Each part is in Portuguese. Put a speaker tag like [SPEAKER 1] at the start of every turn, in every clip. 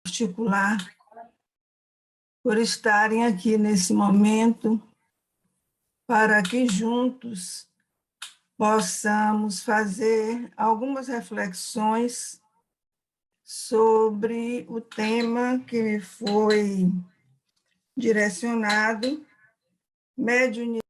[SPEAKER 1] particular por estarem aqui nesse momento, para que juntos possamos fazer algumas reflexões sobre o tema que me foi direcionado, mediunidade.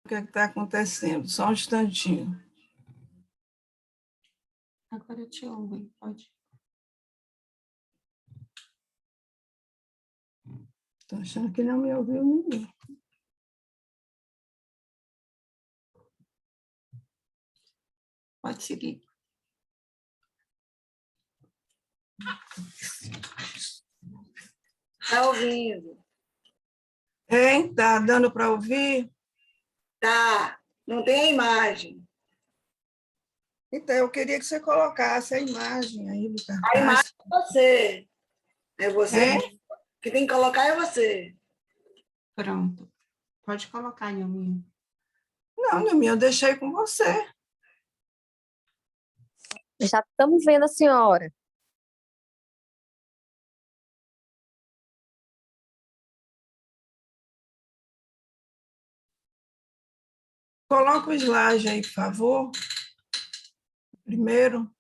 [SPEAKER 1] O que está acontecendo? Só um instantinho.
[SPEAKER 2] Agora eu te ouvo, pode.
[SPEAKER 1] Estou achando que não me ouviu ninguém.
[SPEAKER 2] Pode seguir.
[SPEAKER 3] Está ouvindo?
[SPEAKER 1] Hein? Está dando para ouvir?
[SPEAKER 3] Tá. Não tem a imagem.
[SPEAKER 1] Então, eu queria que você colocasse a imagem aí do
[SPEAKER 3] A
[SPEAKER 1] cartaz.
[SPEAKER 3] imagem é você. É você
[SPEAKER 1] É?
[SPEAKER 3] que tem que colocar, é você.
[SPEAKER 2] Pronto. Pode colocar, Nilminha.
[SPEAKER 1] Não, Nilminha, eu deixei com você.
[SPEAKER 4] Já estamos vendo a senhora.
[SPEAKER 1] Coloca o slide aí, por favor. Primeiro.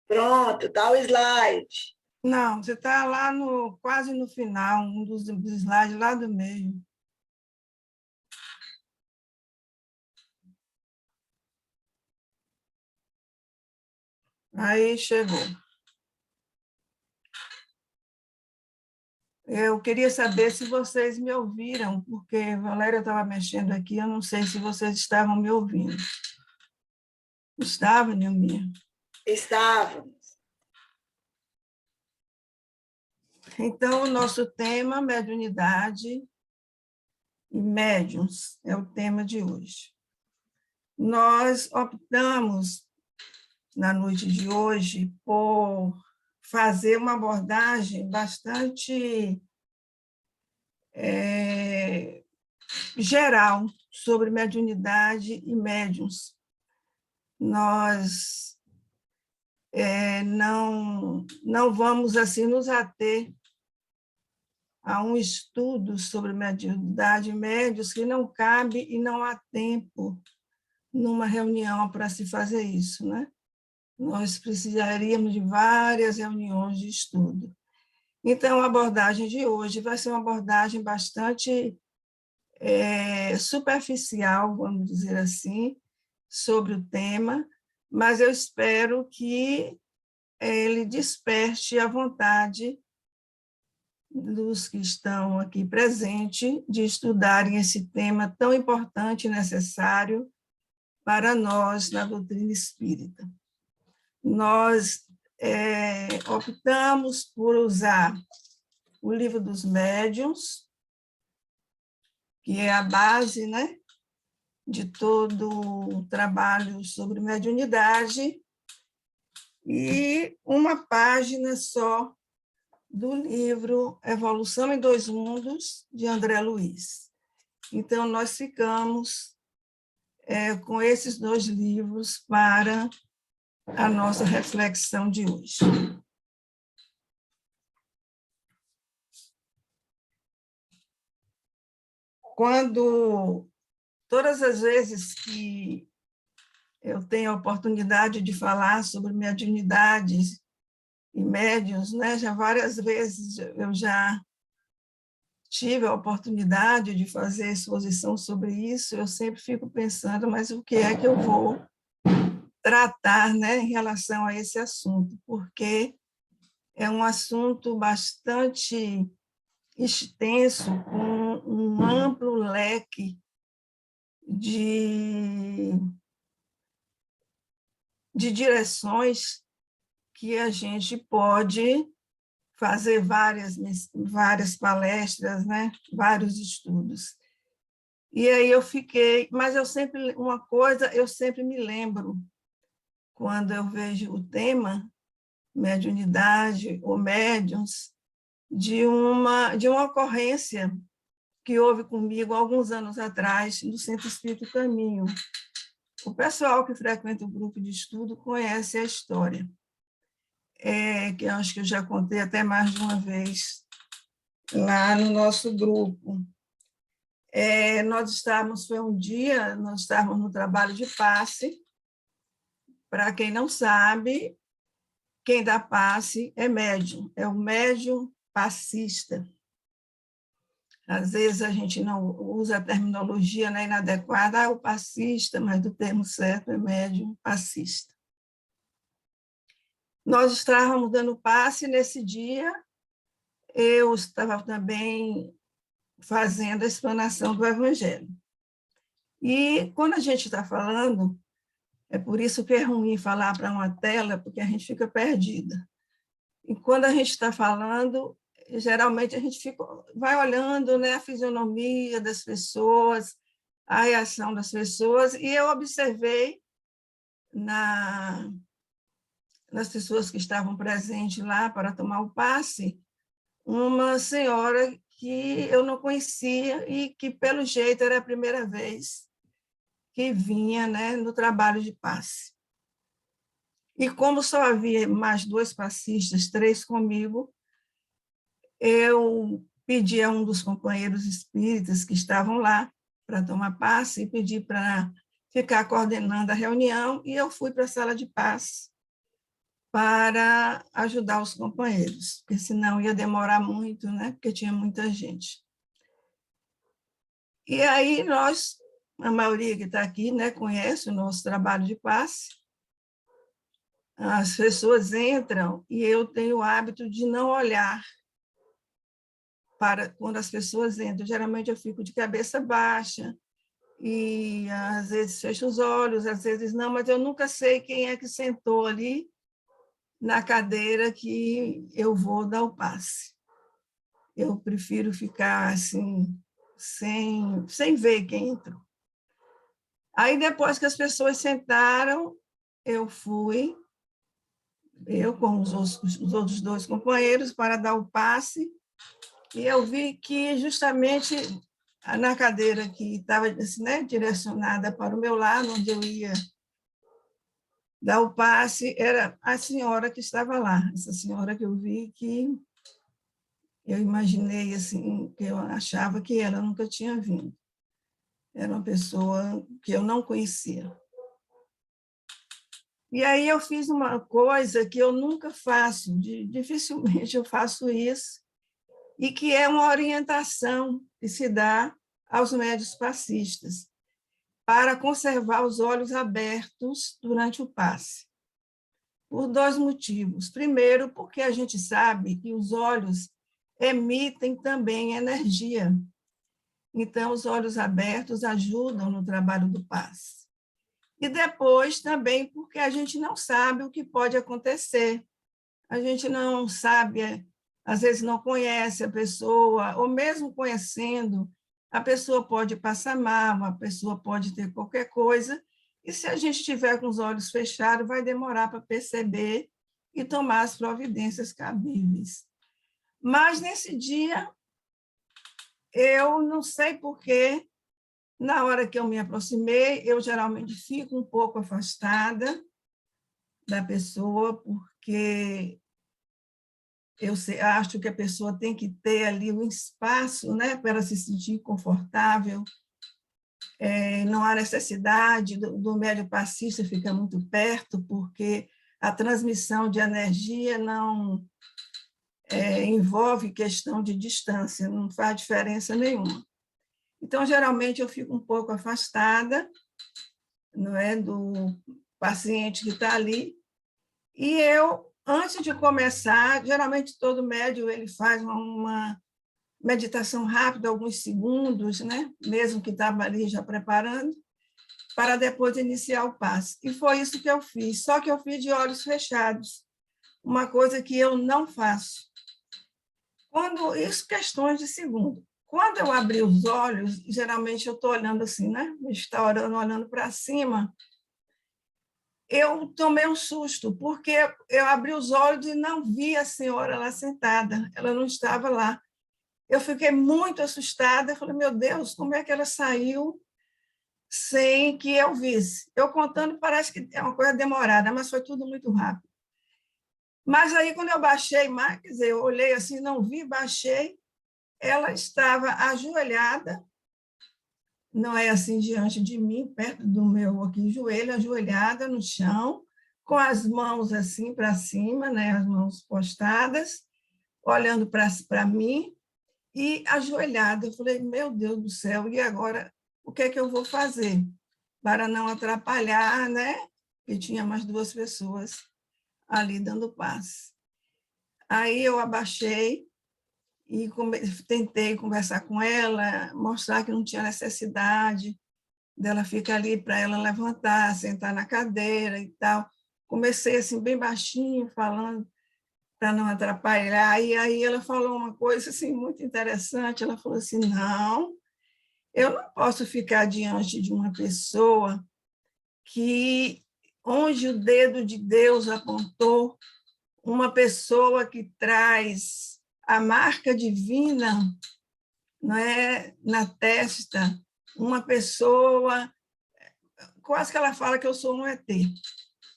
[SPEAKER 3] Pronto, tá o slide.
[SPEAKER 1] Não, você está lá quase no final, um dos slides lá do meio. Aí chegou. Eu queria saber se vocês me ouviram, porque a Valéria estava mexendo aqui, eu não sei se vocês estavam me ouvindo. Estava, Nilminha?
[SPEAKER 3] Estávamos.
[SPEAKER 1] Então, o nosso tema, mediunidade e médiuns, é o tema de hoje. Nós optamos, na noite de hoje, por fazer uma abordagem bastante geral sobre mediunidade e médiuns. Nós não vamos assim nos ater a um estudo sobre mediunidade e médiuns que não cabe e não há tempo numa reunião para se fazer isso, né? Nós precisaríamos de várias reuniões de estudo. Então, a abordagem de hoje vai ser uma abordagem bastante superficial, vamos dizer assim, sobre o tema, mas eu espero que ele desperte a vontade dos que estão aqui presentes de estudarem esse tema tão importante e necessário para nós na doutrina espírita. Nós optamos por usar o Livro dos Médiuns, que é a base, né, de todo o trabalho sobre mediunidade, e uma página só do livro Evolução em Dois Mundos, de André Luiz. Então, nós ficamos com esses 2 livros para a nossa reflexão de hoje. Todas as vezes que eu tenho a oportunidade de falar sobre mediunidade e médiuns, né, já várias vezes eu já tive a oportunidade de fazer exposição sobre isso, eu sempre fico pensando, mas o que é que eu vou tratar, né, em relação a esse assunto? Porque é um assunto bastante extenso, com um amplo leque de direções que a gente pode fazer várias palestras, né? Vários estudos. E aí eu fiquei, mas eu sempre me lembro, quando eu vejo o tema mediunidade ou médiuns, de uma ocorrência que houve comigo alguns anos atrás no Centro Espírita Caminho. O pessoal que frequenta o grupo de estudo conhece a história, que eu acho que eu já contei até mais de uma vez lá no nosso grupo. Foi um dia, nós estávamos no trabalho de passe. Para quem não sabe, quem dá passe é médium, é o médium passista. Às vezes a gente não usa a terminologia, né, inadequada, o passista, mas o termo certo é médium passista. Nós estávamos dando passe nesse dia, eu estava também fazendo a explanação do Evangelho. E quando a gente está falando, é por isso que é ruim falar para uma tela, porque a gente fica perdida. E quando a gente está falando, geralmente a gente vai olhando, né, a fisionomia das pessoas, a reação das pessoas, e eu observei nas pessoas que estavam presentes lá para tomar o passe, uma senhora que eu não conhecia e que, pelo jeito, era a primeira vez que vinha, né, no trabalho de passe. E como só havia mais 2 passistas, 3 comigo, eu pedi a um dos companheiros espíritas que estavam lá para tomar passe e pedi para ficar coordenando a reunião, e eu fui para a sala de passe para ajudar os companheiros, porque senão ia demorar muito, né? Porque tinha muita gente. E aí a maioria que está aqui, né, conhece o nosso trabalho de passe. As pessoas entram e eu tenho o hábito de não olhar para quando as pessoas entram. Geralmente eu fico de cabeça baixa e às vezes fecho os olhos, às vezes não, mas eu nunca sei quem é que sentou ali na cadeira que eu vou dar o passe. Eu prefiro ficar assim, sem ver quem entrou. Aí, depois que as pessoas sentaram, eu com os outros 2 companheiros, para dar o passe, e eu vi que justamente na cadeira que estava, né, direcionada para o meu lado, onde eu ia dar o passe, era a senhora que estava lá, essa senhora que eu vi, que eu imaginei, assim, que eu achava que ela nunca tinha vindo. Era uma pessoa que eu não conhecia. E aí eu fiz uma coisa que eu nunca faço, dificilmente eu faço isso, e que é uma orientação que se dá aos médiuns passistas, para conservar os olhos abertos durante o passe. Por 2 motivos. Primeiro, porque a gente sabe que os olhos emitem também energia. Então, os olhos abertos ajudam no trabalho do passe. E depois, também, porque a gente não sabe o que pode acontecer. A gente não sabe, às vezes não conhece a pessoa, ou mesmo conhecendo, a pessoa pode passar mal, a pessoa pode ter qualquer coisa, e se a gente estiver com os olhos fechados, vai demorar para perceber e tomar as providências cabíveis. Mas, nesse dia, eu não sei por quê, na hora que eu me aproximei, eu geralmente fico um pouco afastada da pessoa, porque eu acho que a pessoa tem que ter ali um espaço, né, para ela se sentir confortável. Não há necessidade do médium passista ficar muito perto, porque a transmissão de energia não envolve questão de distância, não faz diferença nenhuma. Então, geralmente, eu fico um pouco afastada, não é, do paciente que está ali, e eu, antes de começar, geralmente todo médium ele faz uma meditação rápida, alguns segundos, né? Mesmo que estava ali já preparando, para depois iniciar o passe. E foi isso que eu fiz, só que eu fiz de olhos fechados, uma coisa que eu não faço. Isso, questões de segundo. Quando eu abri os olhos, geralmente eu estou olhando assim, né? Está olhando para cima, eu tomei um susto, porque eu abri os olhos e não vi a senhora lá sentada, ela não estava lá. Eu fiquei muito assustada, falei, meu Deus, como é que ela saiu sem que eu visse? Eu contando, parece que é uma coisa demorada, mas foi tudo muito rápido. Mas aí, quando eu baixei mais, quer dizer, eu olhei assim, não vi, baixei, ela estava ajoelhada, não é assim diante de mim, perto do meu aqui, joelho, ajoelhada no chão, com as mãos assim para cima, né, as mãos postadas, olhando para mim, e ajoelhada. Eu falei, meu Deus do céu, e agora o que é que eu vou fazer para não atrapalhar, né? Porque tinha mais 2 pessoas ali dando passe. Aí eu abaixei e tentei conversar com ela, mostrar que não tinha necessidade dela ficar ali para ela levantar, sentar na cadeira e tal. Comecei assim bem baixinho, falando para não atrapalhar. E aí ela falou uma coisa assim muito interessante. Ela falou assim: não, eu não posso ficar diante de uma pessoa que onde o dedo de Deus apontou, uma pessoa que traz a marca divina, não é, na testa, uma pessoa, quase que ela fala que eu sou um ET.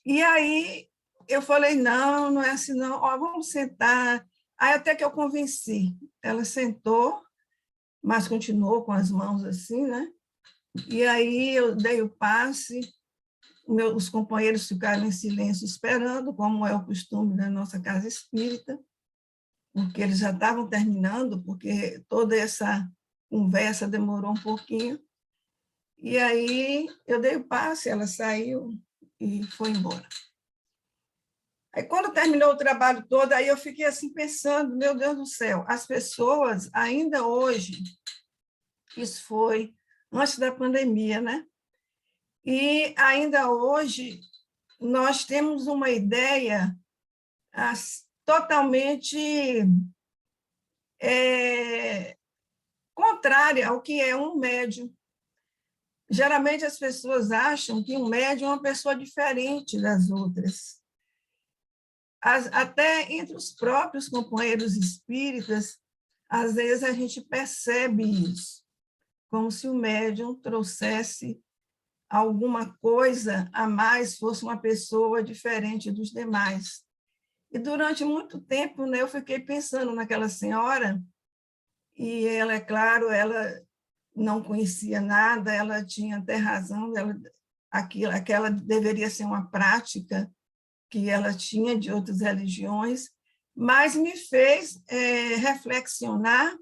[SPEAKER 1] E aí eu falei, não, não é assim não, ó, vamos sentar. Aí até que eu convenci. Ela sentou, mas continuou com as mãos assim, né? E aí eu dei o passe, os companheiros ficaram em silêncio esperando, como é o costume da nossa casa espírita, porque eles já estavam terminando, porque toda essa conversa demorou um pouquinho. E aí eu dei o passe, ela saiu e foi embora. Aí, quando terminou o trabalho todo, aí eu fiquei assim pensando, meu Deus do céu, as pessoas ainda hoje, isso foi antes da pandemia, né? E ainda hoje nós temos uma ideia totalmente contrária ao que é um médium. Geralmente as pessoas acham que um médium é uma pessoa diferente das outras. Até entre os próprios companheiros espíritas, às vezes a gente percebe isso, como se o médium trouxesse alguma coisa a mais, fosse uma pessoa diferente dos demais. E durante muito tempo, né, eu fiquei pensando naquela senhora, e ela, é claro, ela não conhecia nada, ela tinha até razão, aquela deveria ser uma prática que ela tinha de outras religiões, mas me fez reflexionar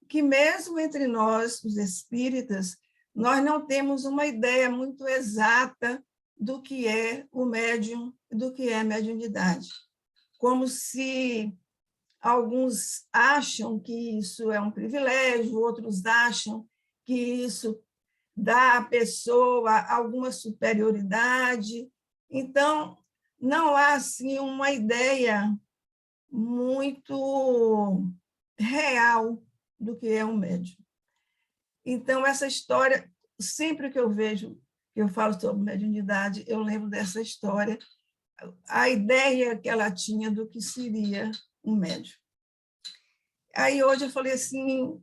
[SPEAKER 1] que mesmo entre nós, os espíritas, nós não temos uma ideia muito exata do que é o médium, do que é a mediunidade. Como se alguns acham que isso é um privilégio, outros acham que isso dá à pessoa alguma superioridade. Então, não há assim, uma ideia muito real do que é um médium. Então, essa história, sempre que eu vejo, que eu falo sobre mediunidade, eu lembro dessa história, a ideia que ela tinha do que seria um médium. Aí, hoje, eu falei assim,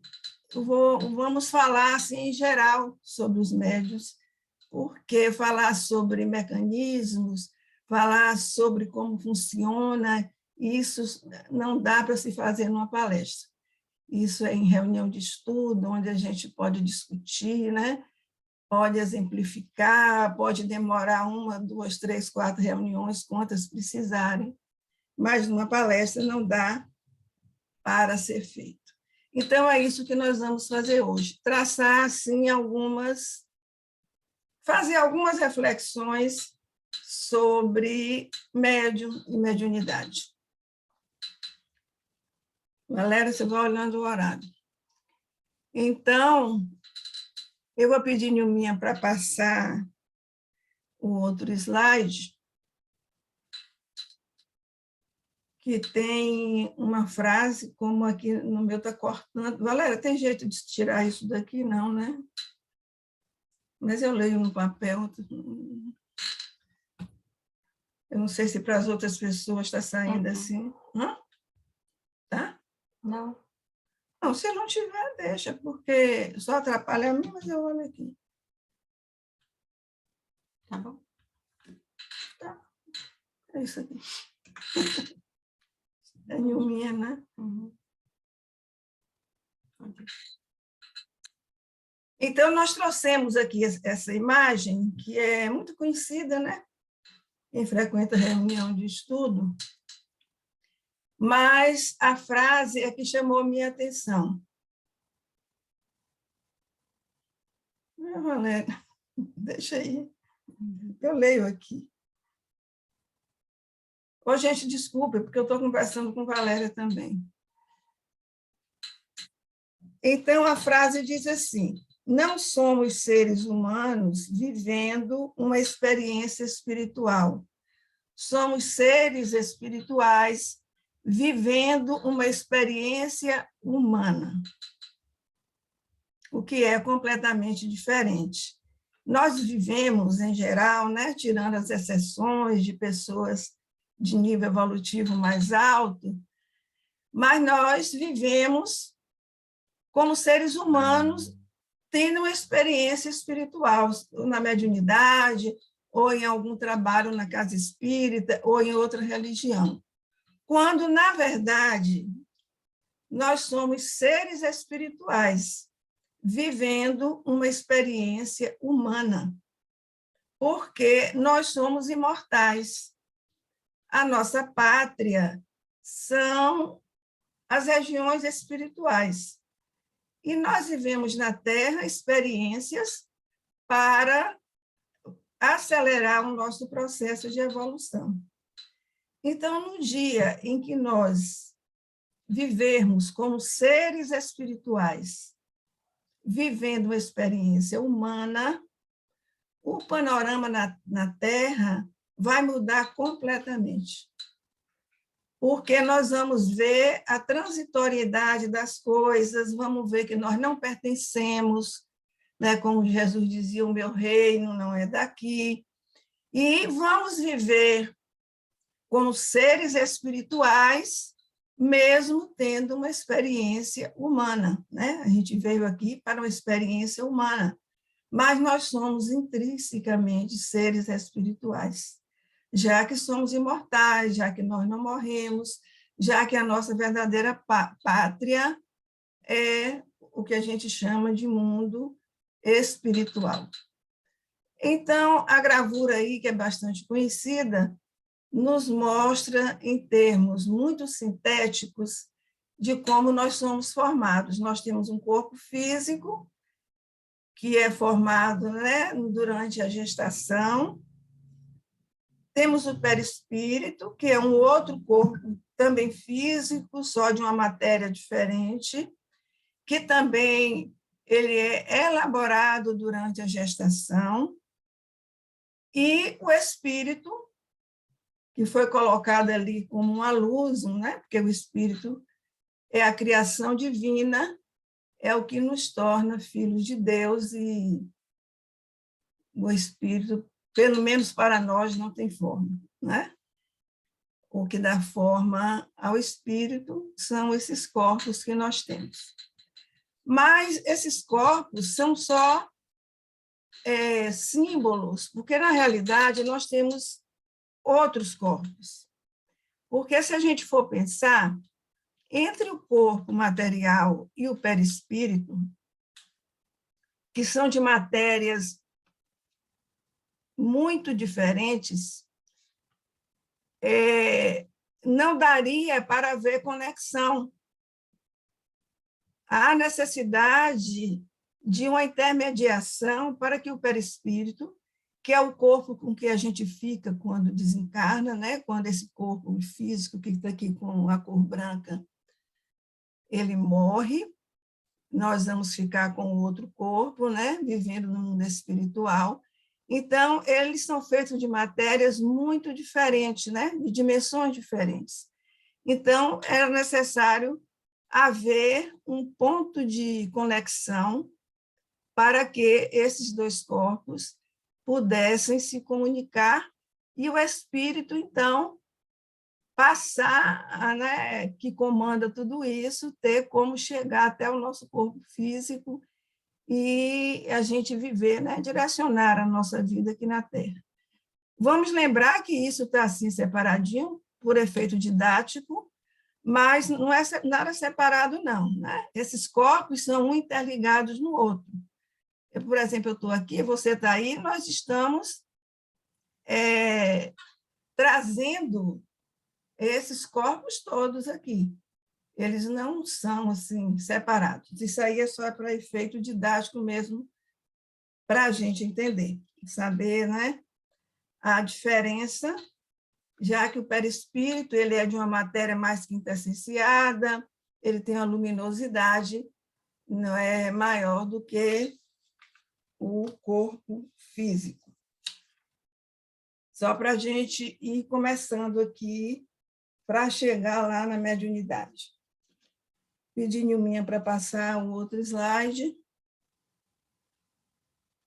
[SPEAKER 1] vamos falar assim, em geral sobre os médiuns, porque falar sobre mecanismos, falar sobre como funciona, isso não dá para se fazer numa palestra. Isso é em reunião de estudo, onde a gente pode discutir, né? Pode exemplificar, pode demorar 1, 2, 3, 4 reuniões, quantas precisarem, mas numa palestra não dá para ser feito. Então, é isso que nós vamos fazer hoje, traçar, assim, fazer algumas reflexões sobre médium e mediunidade. Galera, você vai olhando o horário. Então, eu vou pedir Nilminha para passar o outro slide, que tem uma frase, como aqui no meu está cortando. Galera, tem jeito de tirar isso daqui? Não, né? Mas eu leio no papel. Eu não sei se para as outras pessoas está saindo assim. Hã? Tá?
[SPEAKER 2] Não.
[SPEAKER 1] Não, se não tiver, deixa, porque só atrapalha a mim, mas eu olho aqui.
[SPEAKER 2] Tá bom?
[SPEAKER 1] Tá. É isso aqui. É Nilminha, né?
[SPEAKER 2] Uhum.
[SPEAKER 1] Então, nós trouxemos aqui essa imagem, que é muito conhecida, né? Quem frequenta reunião de estudo, mas a frase é que chamou minha atenção. Valéria, deixa aí, eu leio aqui. Ô, gente, desculpa, porque eu estou conversando com Valéria também. Então, a frase diz assim: não somos seres humanos vivendo uma experiência espiritual. Somos seres espirituais vivendo uma experiência humana, o que é completamente diferente. Nós vivemos, em geral, né, tirando as exceções de pessoas de nível evolutivo mais alto, mas nós vivemos como seres humanos tendo uma experiência espiritual, na mediunidade, ou em algum trabalho na casa espírita, ou em outra religião. Quando, na verdade, nós somos seres espirituais, vivendo uma experiência humana, porque nós somos imortais. A nossa pátria são as regiões espirituais. E nós vivemos na Terra experiências para acelerar o nosso processo de evolução. Então, no dia em que nós vivermos como seres espirituais, vivendo uma experiência humana, o panorama na Terra vai mudar completamente. Porque nós vamos ver a transitoriedade das coisas, vamos ver que nós não pertencemos, né? Como Jesus dizia, o meu reino não é daqui, e vamos viver como seres espirituais, mesmo tendo uma experiência humana, né? A gente veio aqui para uma experiência humana, mas nós somos intrinsecamente seres espirituais, já que somos imortais, já que nós não morremos, já que a nossa verdadeira pátria é o que a gente chama de mundo espiritual. Então, a gravura aí, que é bastante conhecida, nos mostra, em termos muito sintéticos, de como nós somos formados. Nós temos um corpo físico, que é formado, né, durante a gestação. Temos o perispírito, que é um outro corpo também físico, só de uma matéria diferente, que também ele é elaborado durante a gestação. E o espírito, que foi colocado ali como uma luz, né? Porque o espírito é a criação divina, é o que nos torna filhos de Deus, e o espírito, pelo menos para nós, não tem forma, né? O que dá forma ao espírito são esses corpos que nós temos. Mas esses corpos são só símbolos, porque, na realidade, nós temos outros corpos. Porque, se a gente for pensar, entre o corpo material e o perispírito, que são de matérias muito diferentes, não daria para haver conexão. Há necessidade de uma intermediação para que o perispírito, que é o corpo com que a gente fica quando desencarna, né? Quando esse corpo físico, que está aqui com a cor branca, ele morre, nós vamos ficar com o outro corpo, né? Vivendo no mundo espiritual. Então, eles são feitos de matérias muito diferentes, né? De dimensões diferentes. Então, era necessário haver um ponto de conexão para que esses dois corpos pudessem se comunicar e o espírito, então, passar, né, que comanda tudo isso, ter como chegar até o nosso corpo físico e a gente viver, né, direcionar a nossa vida aqui na Terra. Vamos lembrar que isso está assim separadinho, por efeito didático, mas não é nada separado, não, né? Esses corpos são um interligados no outro. Por exemplo, eu estou aqui, você está aí, nós estamos trazendo esses corpos todos aqui. Eles não são assim separados. Isso aí é só para efeito didático mesmo, para a gente entender, saber, né, a diferença, já que o perispírito ele é de uma matéria mais quintessenciada, ele tem uma luminosidade, não é maior do que o corpo físico. Só para a gente ir começando aqui, para chegar lá na mediunidade. Pedi Nilminha para passar um outro slide.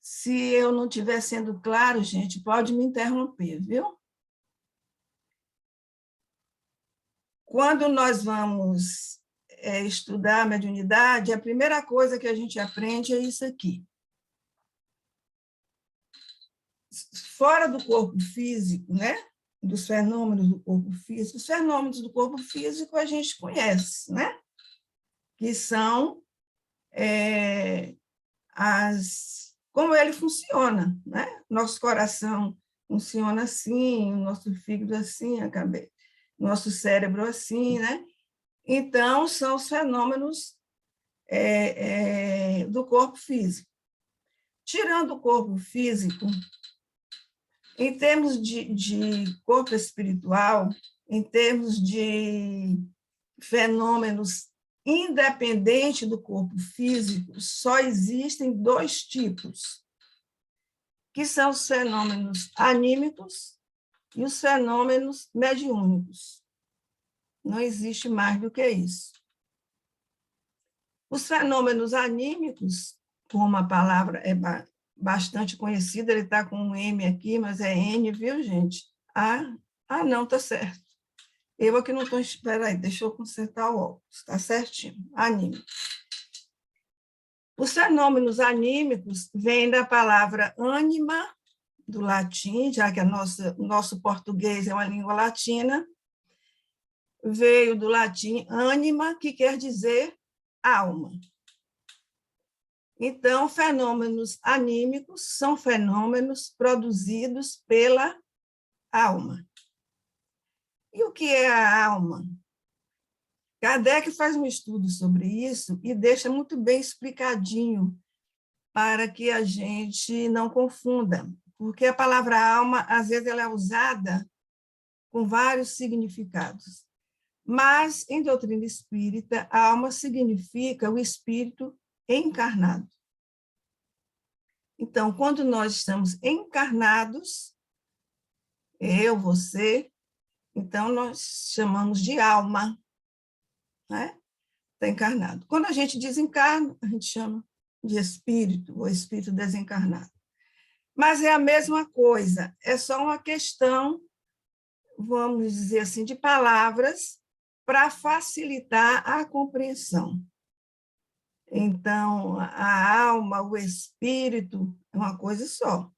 [SPEAKER 1] Se eu não estiver sendo claro, gente, pode me interromper, viu? Quando nós vamos estudar a mediunidade, a primeira coisa que a gente aprende é isso aqui. Fora do corpo físico, né? Dos fenômenos do corpo físico, os fenômenos do corpo físico a gente conhece, né? Que são como ele funciona, né? Nosso coração funciona assim, o nosso fígado assim, a cabeça, nosso cérebro assim, né? Então, são os fenômenos do corpo físico. Tirando o corpo físico, em termos de corpo espiritual, em termos de fenômenos independentes do corpo físico, só existem dois tipos, que são os fenômenos anímicos e os fenômenos mediúnicos. Não existe mais do que isso. Os fenômenos anímicos, como a palavra é bastante conhecida, ele está com um M aqui, mas é N, viu, gente? Não, está certo. Eu aqui não estou... Espera aí, deixa eu consertar o óculos. Está certinho. Anímico. Os fenômenos anímicos vêm da palavra ânima, do latim, já que o nosso português é uma língua latina, veio do latim ânima, que quer dizer alma. Então, fenômenos anímicos são fenômenos produzidos pela alma. E o que é a alma? Kardec faz um estudo sobre isso e deixa muito bem explicadinho para que a gente não confunda, porque a palavra alma, às vezes, ela é usada com vários significados. Mas, em doutrina espírita, a alma significa o espírito encarnado. Então, quando nós estamos encarnados, eu, você, então nós chamamos de alma, né? Está encarnado. Quando a gente desencarna, a gente chama de espírito, ou espírito desencarnado. Mas é a mesma coisa, é só uma questão, vamos dizer assim, de palavras para facilitar a compreensão. Então, a alma, o espírito, é uma coisa só.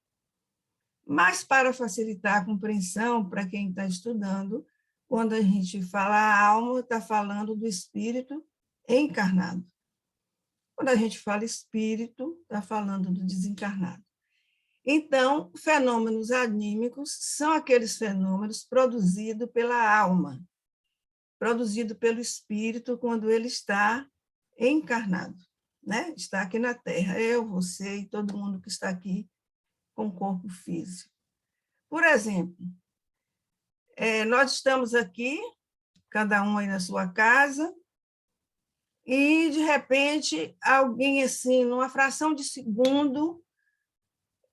[SPEAKER 1] Mas, para facilitar a compreensão, para quem está estudando, quando a gente fala a alma, está falando do espírito encarnado. Quando a gente fala espírito, está falando do desencarnado. Então, fenômenos anímicos são aqueles fenômenos produzidos pela alma, produzido pelo espírito quando ele está encarnado, né? Está aqui na Terra, eu, você e todo mundo que está aqui com corpo físico. Por exemplo, nós estamos aqui, cada um aí na sua casa, e, de repente, alguém, assim, numa fração de segundo,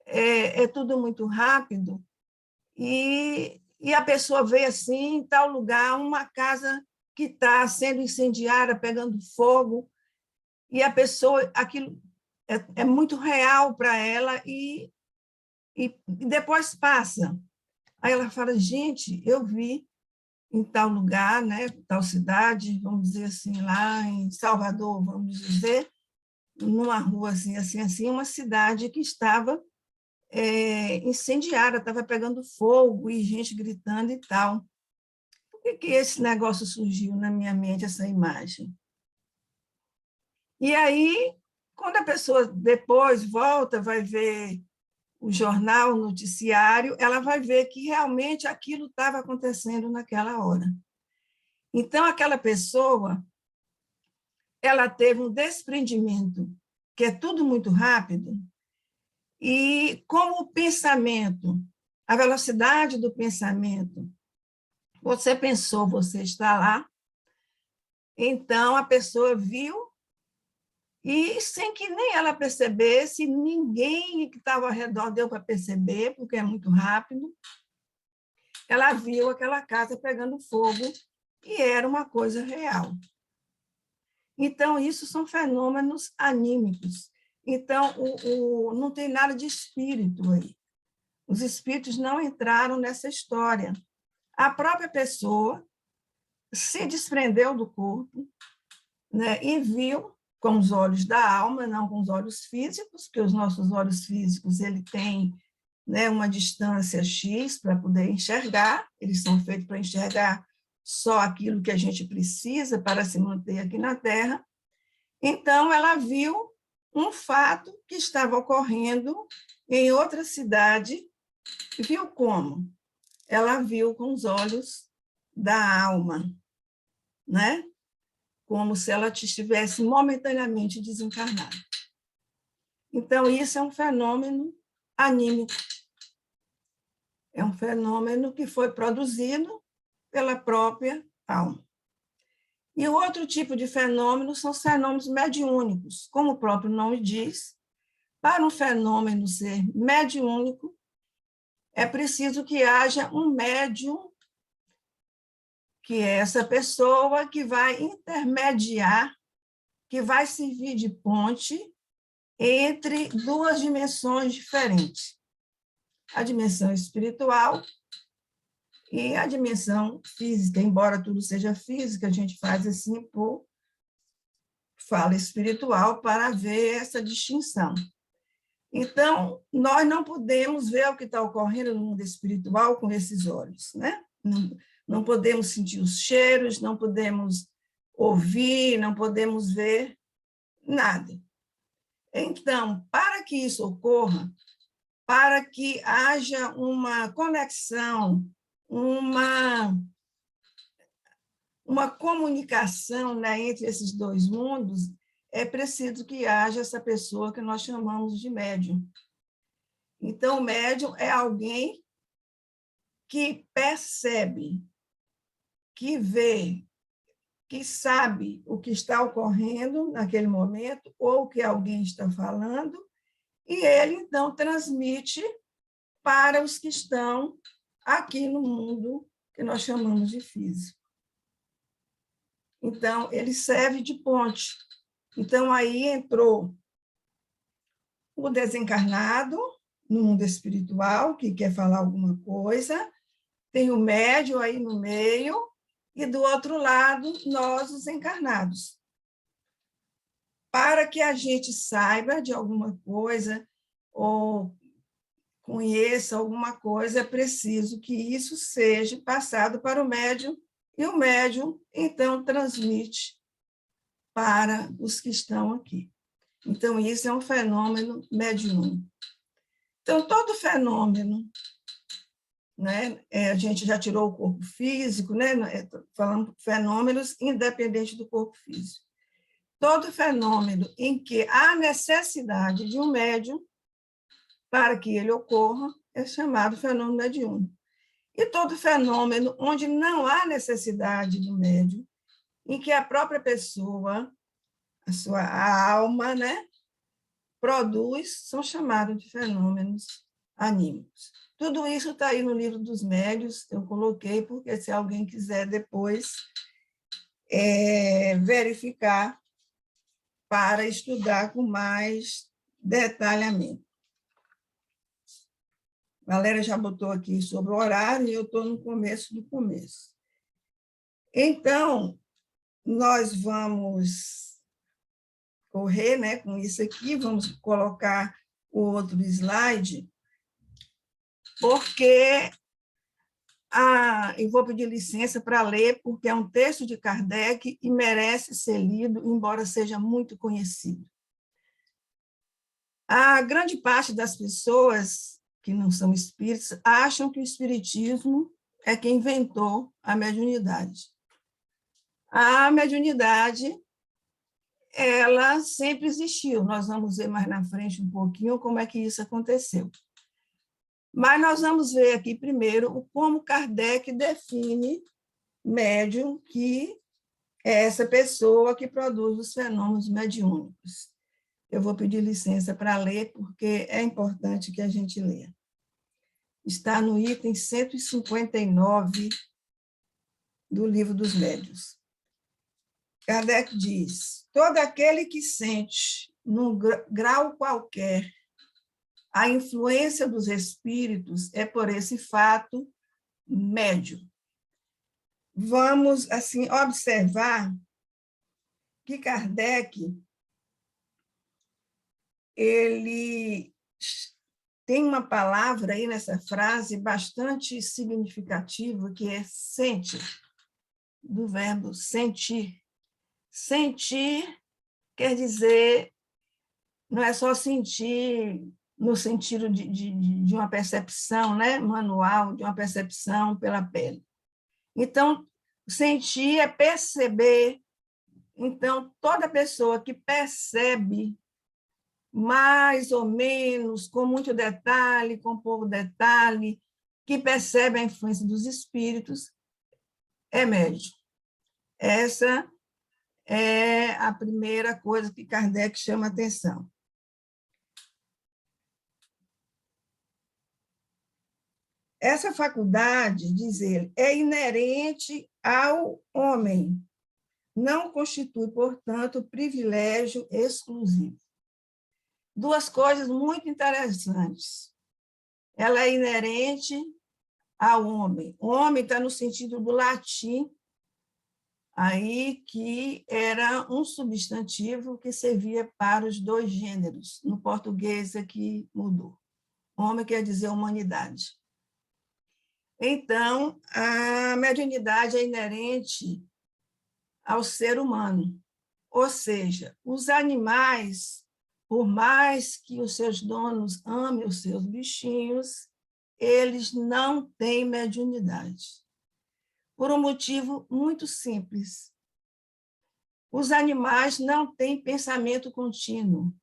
[SPEAKER 1] é tudo muito rápido, e a pessoa vê, assim, em tal lugar, uma casa que está sendo incendiada, pegando fogo, e a pessoa, aquilo é muito real para ela, e depois passa. Aí ela fala, gente, eu vi em tal lugar, né, tal cidade, vamos dizer assim, lá em Salvador, vamos dizer, numa rua assim, assim, assim, uma cidade que estava incendiada, estava pegando fogo e gente gritando e tal. Por que esse negócio surgiu na minha mente, essa imagem? E aí, quando a pessoa depois volta, vai ver o jornal, o noticiário, ela vai ver que realmente aquilo estava acontecendo naquela hora. Então, aquela pessoa, ela teve um desprendimento, que é tudo muito rápido, e como o pensamento, a velocidade do pensamento, você pensou, você está lá, então a pessoa viu, e sem que nem ela percebesse, ninguém que estava ao redor deu para perceber, porque é muito rápido, ela viu aquela casa pegando fogo, e era uma coisa real. Então, isso são fenômenos anímicos. Então, não tem nada de espírito aí. Os espíritos não entraram nessa história. A própria pessoa se desprendeu do corpo, né, e viu com os olhos da alma, não com os olhos físicos, porque os nossos olhos físicos ele tem, né, uma distância X para poder enxergar, eles são feitos para enxergar só aquilo que a gente precisa para se manter aqui na Terra. Então, ela viu um fato que estava ocorrendo em outra cidade. Viu como? Ela viu com os olhos da alma, né? Como se ela estivesse momentaneamente desencarnada. Então, isso é um fenômeno anímico. É um fenômeno que foi produzido pela própria alma. E o outro tipo de fenômeno são os fenômenos mediúnicos. Como o próprio nome diz, para um fenômeno ser mediúnico, é preciso que haja um médium, que é essa pessoa que vai intermediar, que vai servir de ponte entre duas dimensões diferentes. A dimensão espiritual e a dimensão física. Embora tudo seja física, a gente faz assim por fala espiritual para ver essa distinção. Então, nós não podemos ver o que está ocorrendo no mundo espiritual com esses olhos, né? Não podemos sentir os cheiros, não podemos ouvir, não podemos ver nada. Então, para que isso ocorra, para que haja uma conexão, uma comunicação, né, entre esses dois mundos, é preciso que haja essa pessoa que nós chamamos de médium. Então, o médium é alguém que percebe, que vê, que sabe o que está ocorrendo naquele momento, ou o que alguém está falando, e ele, então, transmite para os que estão aqui no mundo que nós chamamos de físico. Então, ele serve de ponte. Então, aí entrou o desencarnado no mundo espiritual, que quer falar alguma coisa, tem o médium aí no meio, e do outro lado, nós, os encarnados. Para que a gente saiba de alguma coisa, ou conheça alguma coisa, é preciso que isso seja passado para o médium, e o médium, então, transmite para os que estão aqui. Então, isso é um fenômeno mediúnico. Então, todo fenômeno, né, a gente já tirou o corpo físico, né, falando fenômenos independentes do corpo físico. Todo fenômeno em que há necessidade de um médium para que ele ocorra é chamado fenômeno mediúnico. E todo fenômeno onde não há necessidade do médium, em que a própria pessoa, a alma, né, produz, são chamados de fenômenos anímicos. Tudo isso está aí no livro dos médiuns, eu coloquei, porque se alguém quiser depois verificar para estudar com mais detalhamento. A Valéria já botou aqui sobre o horário e eu estou no começo do começo. Então, nós vamos correr, né, com isso aqui, vamos colocar o outro slide, porque eu vou pedir licença para ler, porque é um texto de Kardec e merece ser lido, embora seja muito conhecido. A grande parte das pessoas que não são espíritas acham que o espiritismo é quem inventou a mediunidade. A mediunidade, ela sempre existiu. Nós vamos ver mais na frente um pouquinho como é que isso aconteceu. Mas nós vamos ver aqui primeiro como Kardec define médium, que é essa pessoa que produz os fenômenos mediúnicos. Eu vou pedir licença para ler, porque é importante que a gente leia. Está no item 159 do Livro dos Médiuns. Kardec diz: todo aquele que sente, num grau qualquer, a influência dos espíritos é por esse fato médium. Vamos, assim, observar que Kardec ele tem uma palavra aí nessa frase bastante significativa, que é sente, do verbo sentir. Sentir quer dizer, não é só sentir no sentido de uma percepção, né, manual, de uma percepção pela pele. Então, sentir é perceber. Então, toda pessoa que percebe mais ou menos, com muito detalhe, com pouco detalhe, que percebe a influência dos espíritos, é médium. Essa é a primeira coisa que Kardec chama atenção. Essa faculdade, diz ele, é inerente ao homem, não constitui, portanto, privilégio exclusivo. Duas coisas muito interessantes. Ela é inerente ao homem. O homem está no sentido do latim, aí que era um substantivo que servia para os dois gêneros. No português aqui mudou. Homem quer dizer humanidade. Então, a mediunidade é inerente ao ser humano. Ou seja, os animais, por mais que os seus donos amem os seus bichinhos, eles não têm mediunidade. por um motivo muito simples. Os animais não têm pensamento contínuo.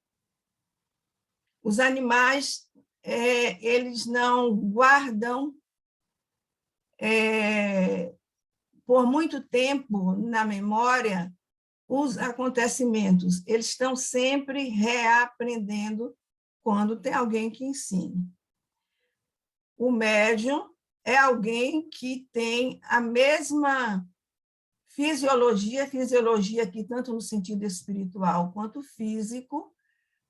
[SPEAKER 1] Os animais, eles não guardam por muito tempo na memória os acontecimentos. Eles estão sempre reaprendendo quando tem alguém que ensine. O médium é alguém que tem a mesma fisiologia aqui, tanto no sentido espiritual quanto físico,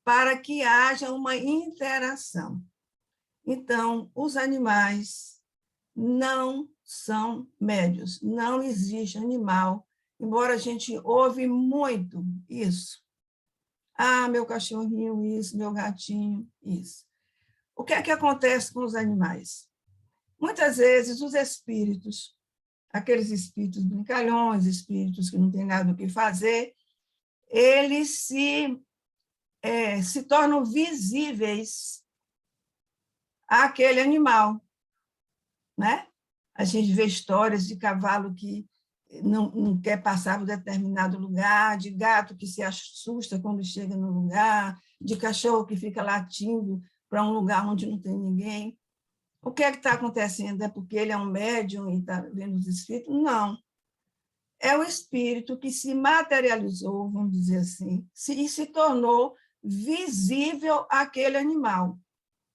[SPEAKER 1] para que haja uma interação. Então, os animais não são médiuns, não existe animal, embora a gente ouve muito isso. Ah, meu cachorrinho, isso, meu gatinho, isso. O que é que acontece com os animais? Muitas vezes, os espíritos, aqueles espíritos brincalhões, espíritos que não têm nada o que fazer, eles se tornam visíveis àquele animal, né? A gente vê histórias de cavalo que não quer passar por determinado lugar, de gato que se assusta quando chega no lugar, de cachorro que fica latindo para um lugar onde não tem ninguém. O que é que está acontecendo? É porque ele é um médium e está vendo os espíritos? Não. É o espírito que se materializou, vamos dizer assim, e se tornou visível àquele animal.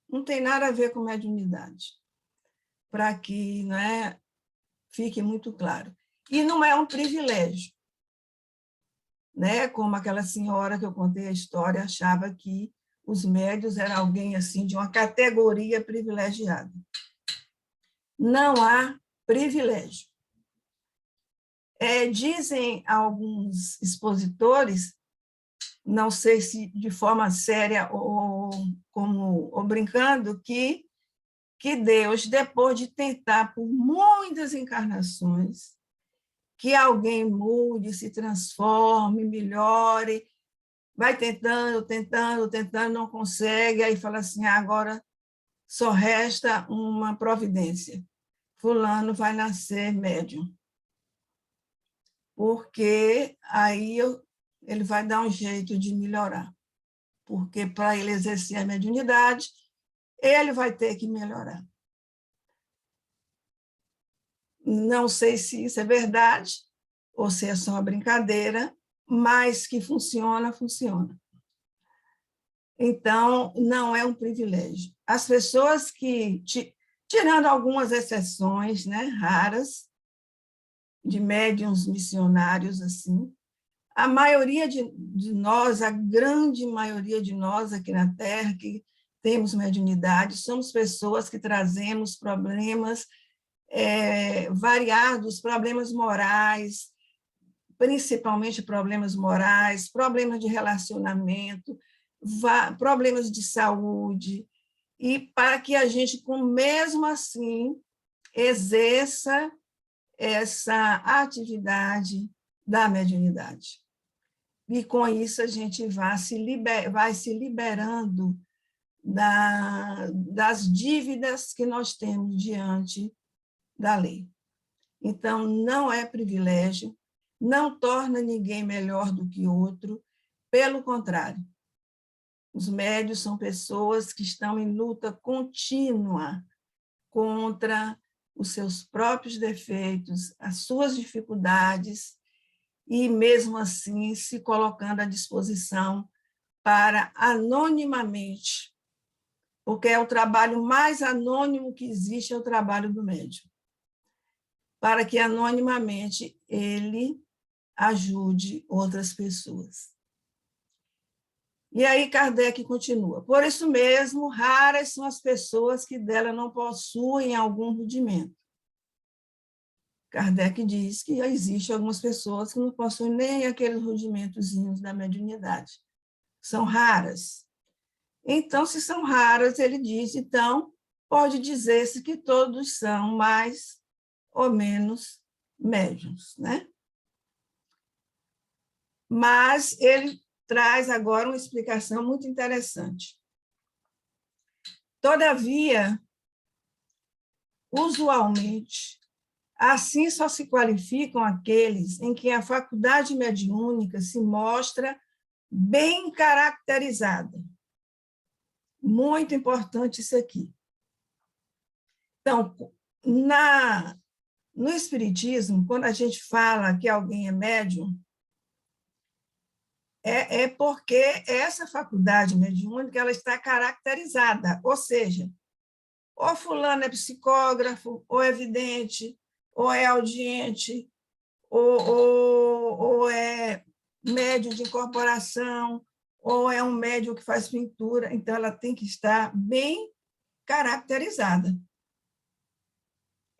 [SPEAKER 1] Não tem nada a ver com mediunidade, para que, né, fique muito claro. E não é um privilégio, né? Como aquela senhora que eu contei a história achava que os médiuns eram alguém assim de uma categoria privilegiada. Não há privilégio. Dizem alguns expositores, não sei se de forma séria ou brincando, que Deus, depois de tentar por muitas encarnações, que alguém mude, se transforme, melhore, vai tentando, não consegue, aí fala assim, agora só resta uma providência. Fulano vai nascer médium. Porque aí ele vai dar um jeito de melhorar. Porque para ele exercer a mediunidade, ele vai ter que melhorar. Não sei se isso é verdade ou se é só uma brincadeira, mas que funciona, funciona. Então, não é um privilégio. As pessoas que, tirando algumas exceções, né, raras, de médiuns missionários, assim, a maioria de nós, a grande maioria de nós aqui na Terra, que temos mediunidade, somos pessoas que trazemos problemas variados, problemas morais, principalmente problemas morais, problemas de relacionamento, problemas de saúde, e para que a gente, mesmo assim, exerça essa atividade da mediunidade. E, com isso, a gente vai se liberando das dívidas que nós temos diante da lei. Então, não é privilégio, não torna ninguém melhor do que outro, pelo contrário. Os médiuns são pessoas que estão em luta contínua contra os seus próprios defeitos, as suas dificuldades, e, mesmo assim, se colocando à disposição para, anonimamente, porque é o trabalho mais anônimo que existe, é o trabalho do médium, para que, anonimamente, ele ajude outras pessoas. E aí Kardec continua. Por isso mesmo, raras são as pessoas que dela não possuem algum rudimento. Kardec diz que existem algumas pessoas que não possuem nem aqueles rudimentozinhos da mediunidade. São raras. Então, se são raras, ele diz, então, pode dizer-se que todos são mais ou menos médiuns, né? Mas ele traz agora uma explicação muito interessante. Todavia, usualmente, Assim, só se qualificam aqueles em que a faculdade mediúnica se mostra bem caracterizada. Muito importante isso aqui. Então, no Espiritismo, quando a gente fala que alguém é médium, é porque essa faculdade mediúnica ela está caracterizada, ou seja, ou fulano é psicógrafo, ou é vidente, ou é audiente, ou é médium de incorporação, ou é um médium que faz pintura, então ela tem que estar bem caracterizada.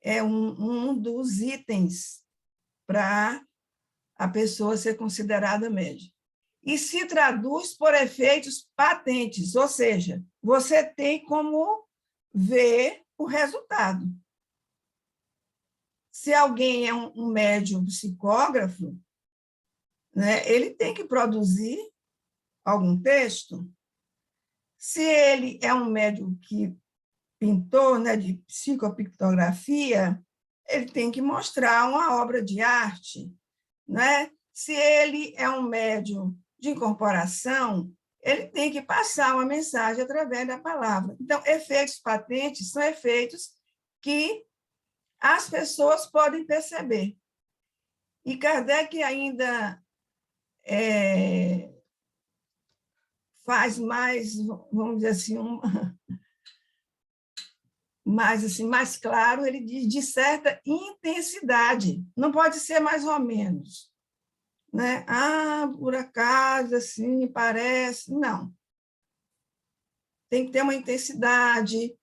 [SPEAKER 1] É um dos itens para a pessoa ser considerada médium. E se traduz por efeitos patentes, ou seja, você tem como ver o resultado. Se alguém é um médium psicógrafo, né, ele tem que produzir algum texto. Se ele é um médium que pintor, né, de psicopictografia, ele tem que mostrar uma obra de arte, né? Se ele é um médium de incorporação, ele tem que passar uma mensagem através da palavra. Então, efeitos patentes são efeitos que as pessoas podem perceber. E Kardec ainda faz mais, vamos dizer assim, mais claro, ele diz de certa intensidade, não pode ser mais ou menos. Né? Por acaso, assim, parece. Não. Tem que ter uma intensidade,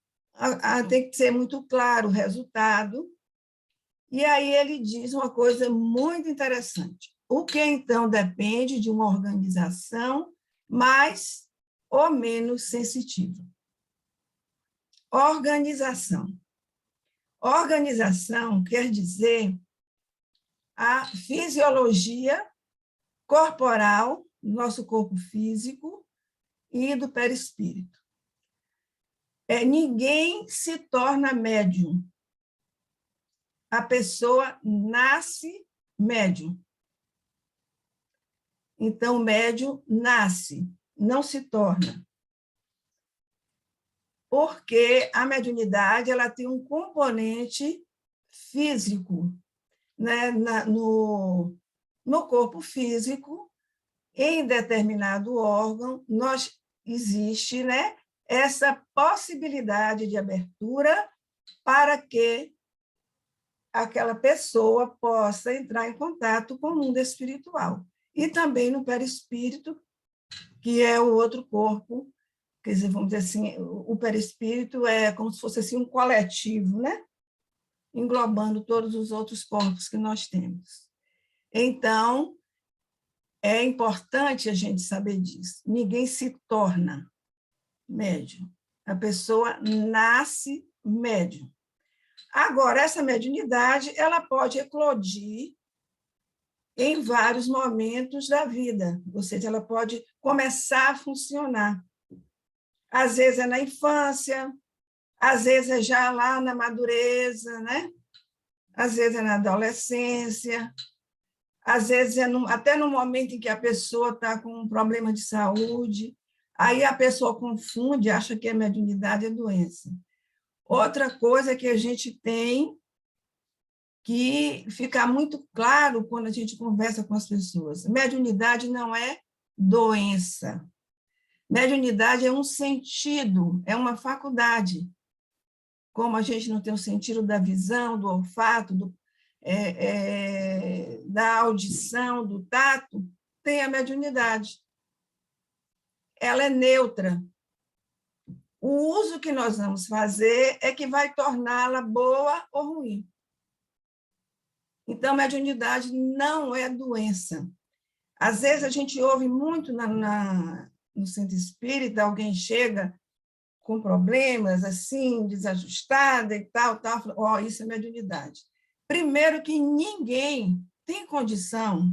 [SPEAKER 1] tem que ser muito claro o resultado. E aí ele diz uma coisa muito interessante. O que, então, depende de uma organização mais ou menos sensitiva. Organização. Organização quer dizer a fisiologia corporal, nosso corpo físico, e do perispírito. Ninguém se torna médium. A pessoa nasce médium. Então, médium nasce, não se torna. Porque a mediunidade ela tem um componente físico, né? No corpo físico, em determinado órgão, existe, né, essa possibilidade de abertura para que aquela pessoa possa entrar em contato com o mundo espiritual. E também no perispírito, que é o outro corpo, quer dizer, vamos dizer assim, o perispírito é como se fosse assim, um coletivo, né? Englobando todos os outros corpos que nós temos. Então, é importante a gente saber disso. Ninguém se torna médium. A pessoa nasce médium. Agora, essa mediunidade ela pode eclodir em vários momentos da vida, ou seja, ela pode começar a funcionar. Às vezes é na infância, às vezes é já lá na madureza, né? Às vezes é na adolescência, às vezes até no momento em que a pessoa está com um problema de saúde, aí a pessoa confunde, acha que a mediunidade é doença. Outra coisa que a gente tem que ficar muito claro quando a gente conversa com as pessoas, mediunidade não é doença. Mediunidade é um sentido, é uma faculdade. Como a gente não tem o sentido da visão, do olfato, da audição, do tato, tem a mediunidade. Ela é neutra. O uso que nós vamos fazer é que vai torná-la boa ou ruim. Então, mediunidade não é doença. Às vezes, a gente ouve muito no centro espírita, alguém chega com problemas, assim, desajustada e tal, fala, isso é mediunidade. Primeiro que ninguém tem condição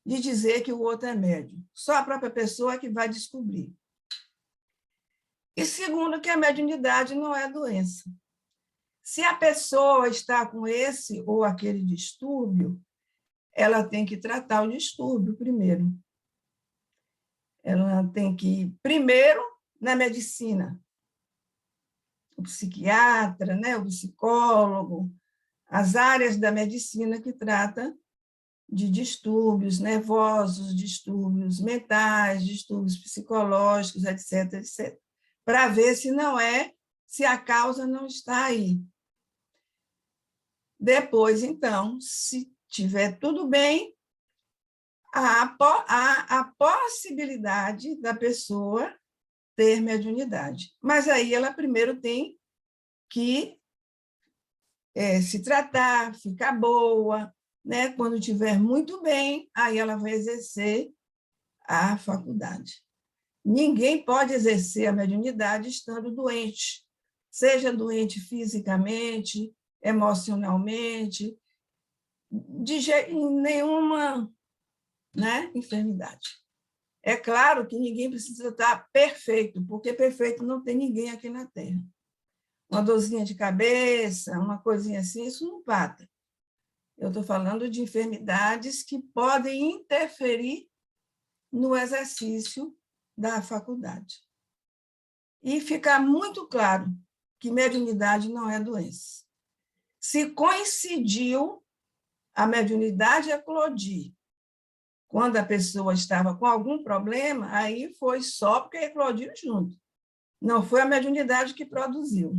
[SPEAKER 1] de dizer que o outro é médium. Só a própria pessoa que vai descobrir. E segundo, que a mediunidade não é doença. Se a pessoa está com esse ou aquele distúrbio, ela tem que tratar o distúrbio primeiro. Ela tem que ir primeiro na medicina. O psiquiatra, né, o psicólogo, as áreas da medicina que trata de distúrbios nervosos, distúrbios mentais, distúrbios psicológicos, etc., etc., para ver se a causa não está aí. Depois, então, se tiver tudo bem, há a possibilidade da pessoa ter mediunidade. Mas aí ela primeiro tem que se tratar, ficar boa, né? Quando estiver muito bem, aí ela vai exercer a faculdade. Ninguém pode exercer a mediunidade estando doente, seja doente fisicamente, emocionalmente, em nenhuma, né, enfermidade. É claro que ninguém precisa estar perfeito, porque perfeito não tem ninguém aqui na Terra. Uma dorzinha de cabeça, uma coisinha assim, isso não pata. Eu estou falando de enfermidades que podem interferir no exercício da faculdade. E ficar muito claro que mediunidade não é doença. Se coincidiu a mediunidade eclodir quando a pessoa estava com algum problema, aí foi só porque eclodiu junto. Não foi a mediunidade que produziu.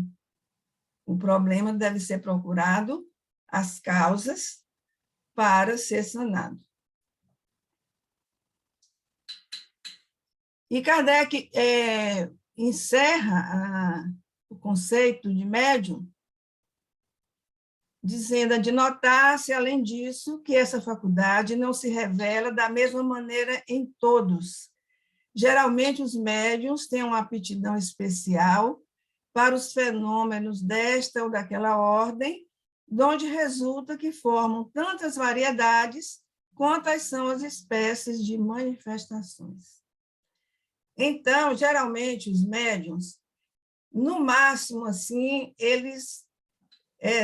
[SPEAKER 1] O problema deve ser procurado, as causas, para ser sanado. E Kardec encerra o conceito de médium dizendo de notar-se, além disso, que essa faculdade não se revela da mesma maneira em todos. Geralmente, os médiuns têm uma aptidão especial para os fenômenos desta ou daquela ordem, de onde resulta que formam tantas variedades quantas são as espécies de manifestações. Então, geralmente, os médiuns, no máximo, assim, eles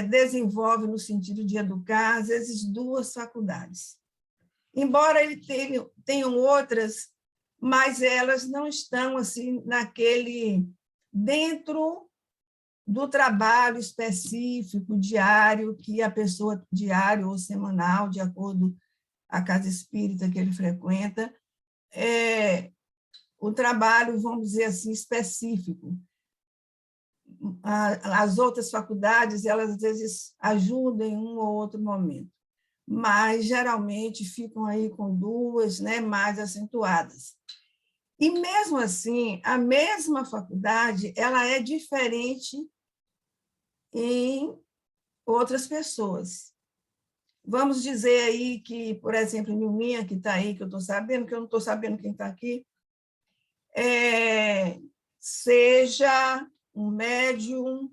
[SPEAKER 1] desenvolvem no sentido de educar, às vezes, duas faculdades. Embora eles tenham outras, mas elas não estão assim dentro do trabalho específico, diário, que a pessoa, diário ou semanal, de acordo com a casa espírita que ele frequenta, o trabalho, vamos dizer assim, específico. As outras faculdades, elas às vezes ajudam em um ou outro momento, mas geralmente ficam aí com duas, né, mais acentuadas. E mesmo assim, a mesma faculdade, ela é diferente em outras pessoas. Vamos dizer aí que, por exemplo, Nilminha, que está aí, que eu estou sabendo, que eu não estou sabendo quem está aqui, seja um médium.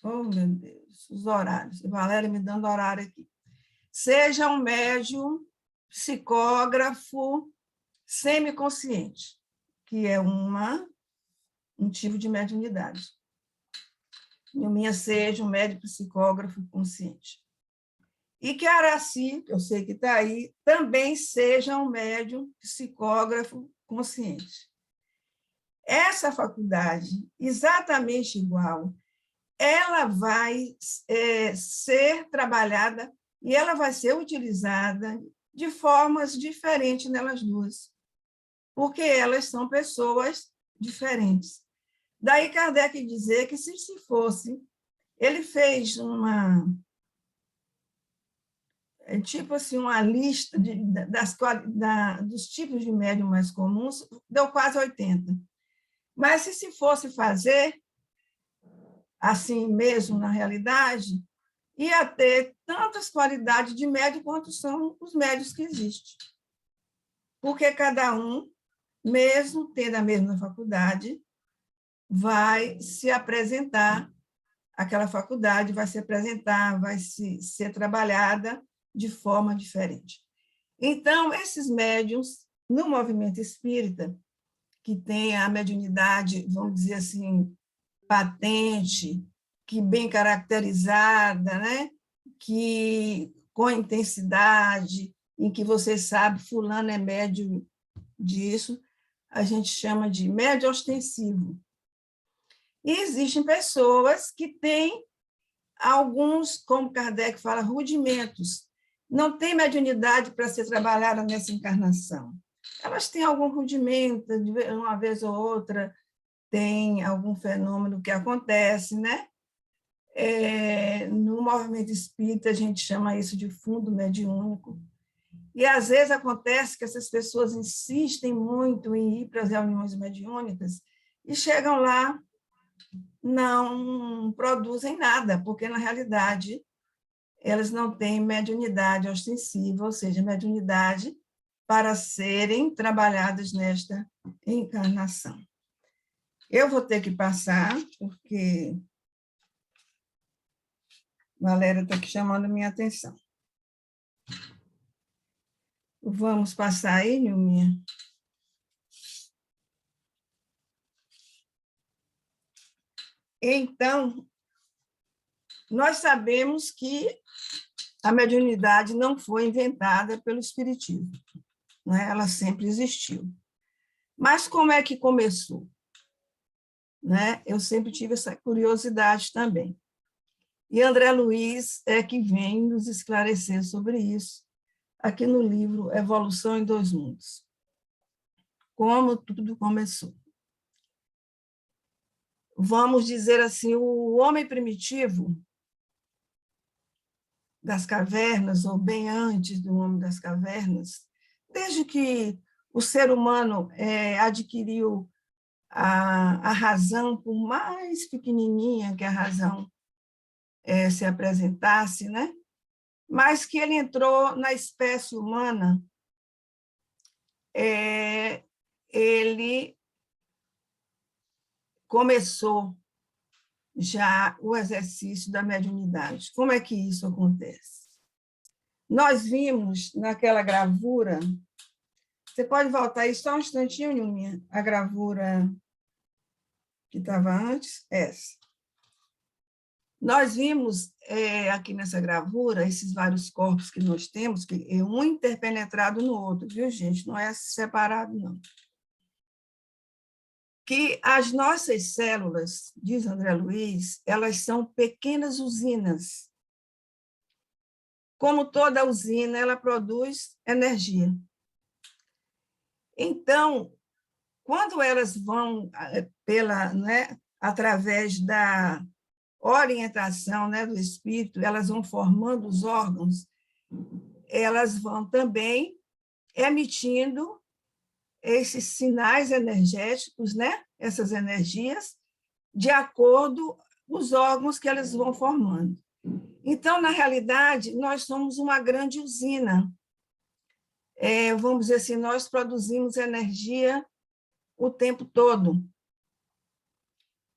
[SPEAKER 1] Oh, meu Deus, os horários. A Valéria me dando horário aqui. Seja um médium psicógrafo semiconsciente, que é um tipo de mediunidade. Nilminha seja um médium psicógrafo consciente. E que Araci, que eu sei que está aí, também seja um médium psicógrafo consciente. Essa faculdade, exatamente igual, ela vai ser trabalhada e ela vai ser utilizada de formas diferentes nelas duas, porque elas são pessoas diferentes. Daí Kardec dizer que, se fosse, ele fez tipo assim, uma lista dos tipos de médium mais comuns, deu quase 80. Mas, se fosse fazer assim mesmo, na realidade, ia ter tantas qualidades de médium quanto são os médios que existem. Porque cada um, mesmo tendo a mesma faculdade, vai se apresentar, aquela faculdade vai se apresentar, vai ser trabalhada de forma diferente. Então, esses médiuns, no movimento espírita, que tem a mediunidade, vamos dizer assim, patente, que bem caracterizada, né? Que com intensidade, em que você sabe, fulano é médio disso, a gente chama de médio ostensivo. E existem pessoas que têm alguns, como Kardec fala, rudimentos. Não tem mediunidade para ser trabalhada nessa encarnação. Elas têm algum rudimento, uma vez ou outra, tem algum fenômeno que acontece, né? No movimento espírita, a gente chama isso de fundo mediúnico. E, às vezes, acontece que essas pessoas insistem muito em ir para as reuniões mediúnicas e chegam lá, não produzem nada, porque, na realidade, elas não têm mediunidade ostensiva, ou seja, mediunidade para serem trabalhadas nesta encarnação. Eu vou ter que passar, porque a Valéria está aqui chamando minha atenção. Vamos passar aí, Nilminha? Então, nós sabemos que a mediunidade não foi inventada pelo Espiritismo, né? Ela sempre existiu. Mas como é que começou? Né? Eu sempre tive essa curiosidade também. E André Luiz é que vem nos esclarecer sobre isso, aqui no livro Evolução em Dois Mundos. Como tudo começou. Vamos dizer assim, o homem primitivo das cavernas, ou bem antes do homem das cavernas, desde que o ser humano adquiriu a razão, por mais pequenininha que a razão se apresentasse, né? Mas que ele entrou na espécie humana, ele começou já o exercício da mediunidade. Como é que isso acontece? Nós vimos naquela gravura, você pode voltar aí só um instantinho, Nilminha, a gravura que estava antes, essa. Nós vimos aqui nessa gravura esses vários corpos que nós temos, que é um interpenetrado no outro, viu, gente? Não é separado, não. Que as nossas células, diz André Luiz, elas são pequenas usinas. Como toda usina, ela produz energia. Então, quando elas vão através da orientação, né, do espírito, elas vão formando os órgãos, elas vão também emitindo esses sinais energéticos, né, essas energias, de acordo com os órgãos que elas vão formando. Então, na realidade, nós somos uma grande usina. Vamos dizer assim, nós produzimos energia o tempo todo.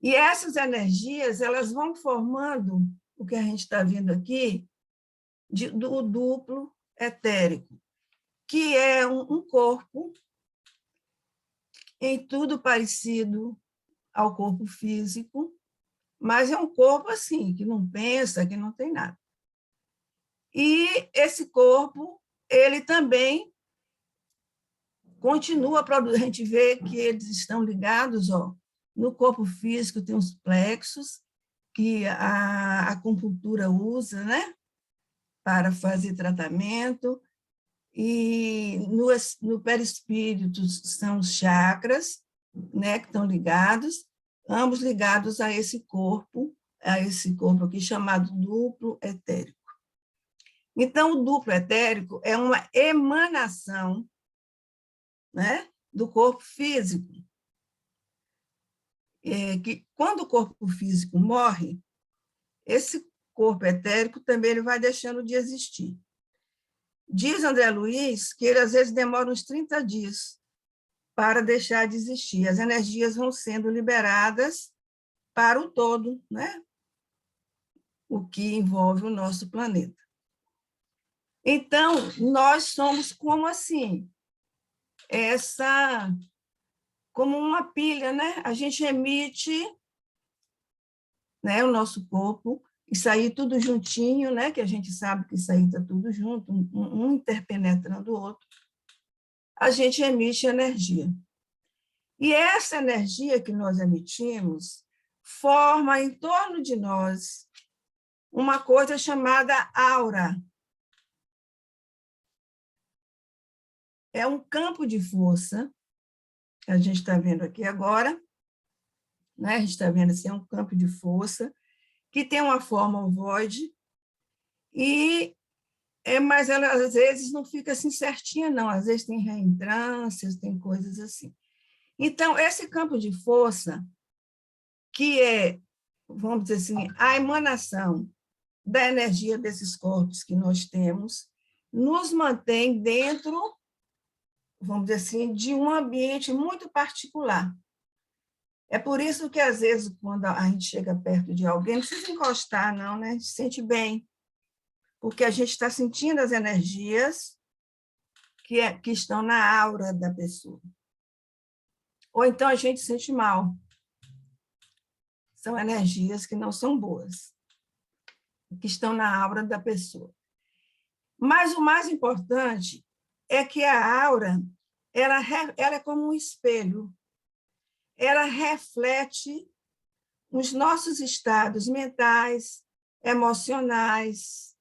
[SPEAKER 1] E essas energias, elas vão formando o que a gente está vendo aqui, do duplo etérico, que é um corpo em tudo parecido ao corpo físico, mas é um corpo assim, que não pensa, que não tem nada. E esse corpo, ele também continua a produzir. A gente vê que eles estão ligados, ó, no corpo físico tem os plexos, que a acupuntura usa, né, para fazer tratamento, e no perispírito são os chakras, né, que estão ligados, ambos ligados a esse corpo aqui chamado duplo etérico. Então, o duplo etérico é uma emanação, né, do corpo físico. Que quando o corpo físico morre, esse corpo etérico também ele vai deixando de existir. Diz André Luiz que ele, às vezes, demora uns 30 dias para deixar de existir. As energias vão sendo liberadas para o todo, né? O que envolve o nosso planeta. Então, nós somos como assim, como uma pilha, né? A gente emite né, o nosso corpo, isso aí tudo juntinho, né, que a gente sabe que isso aí está tudo junto, um interpenetrando o outro, a gente emite energia. E essa energia que nós emitimos forma em torno de nós uma coisa chamada aura. É um campo de força, que a gente está vendo aqui agora, né? A gente está vendo assim, é um campo de força, que tem uma forma ovoide, mas ela, às vezes, não fica assim certinha, não. Às vezes tem reentrâncias, tem coisas assim. Então, esse campo de força, que é, vamos dizer assim, a emanação da energia desses corpos que nós temos, nos mantém dentro, vamos dizer assim, de um ambiente muito particular. É por isso que, às vezes, quando a gente chega perto de alguém, não precisa encostar, não, né? A gente se sente bem, porque a gente está sentindo as energias que estão na aura da pessoa. Ou então a gente se sente mal. São energias que não são boas, que estão na aura da pessoa. Mas o mais importante é que a aura ela é como um espelho. Ela reflete os nossos estados mentais, emocionais,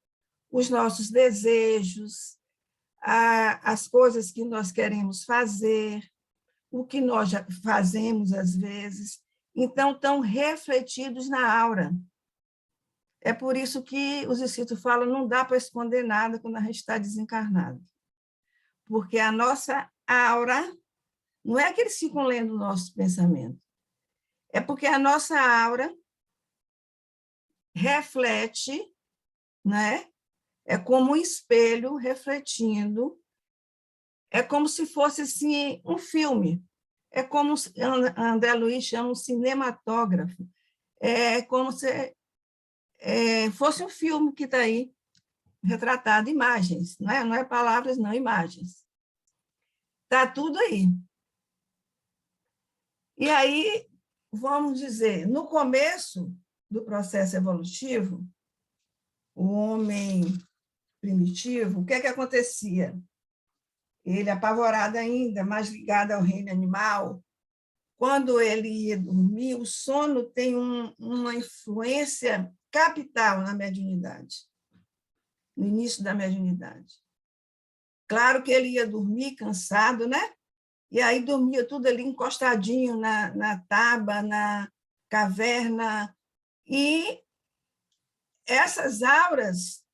[SPEAKER 1] os nossos desejos, as coisas que nós queremos fazer, o que nós já fazemos às vezes. Então, estão refletidos na aura. É por isso que os espíritos falam que não dá para esconder nada quando a gente está desencarnado. Porque a nossa aura, não é que eles ficam lendo o nosso pensamento, é porque a nossa aura reflete, né? É como um espelho refletindo, é como se fosse assim, um filme, é como André Luiz chama um cinematógrafo, é como se fosse um filme que está aí, retratado, imagens, não é palavras, não, imagens. Está tudo aí. E aí, vamos dizer, no começo do processo evolutivo, o homem primitivo, o que é que acontecia? Ele, apavorado ainda, mais ligado ao reino animal, quando ele ia dormir, o sono tem uma influência capital na mediunidade, no início da mediunidade. Claro que ele ia dormir cansado, né? E aí dormia tudo ali encostadinho na taba, na caverna. E essas auras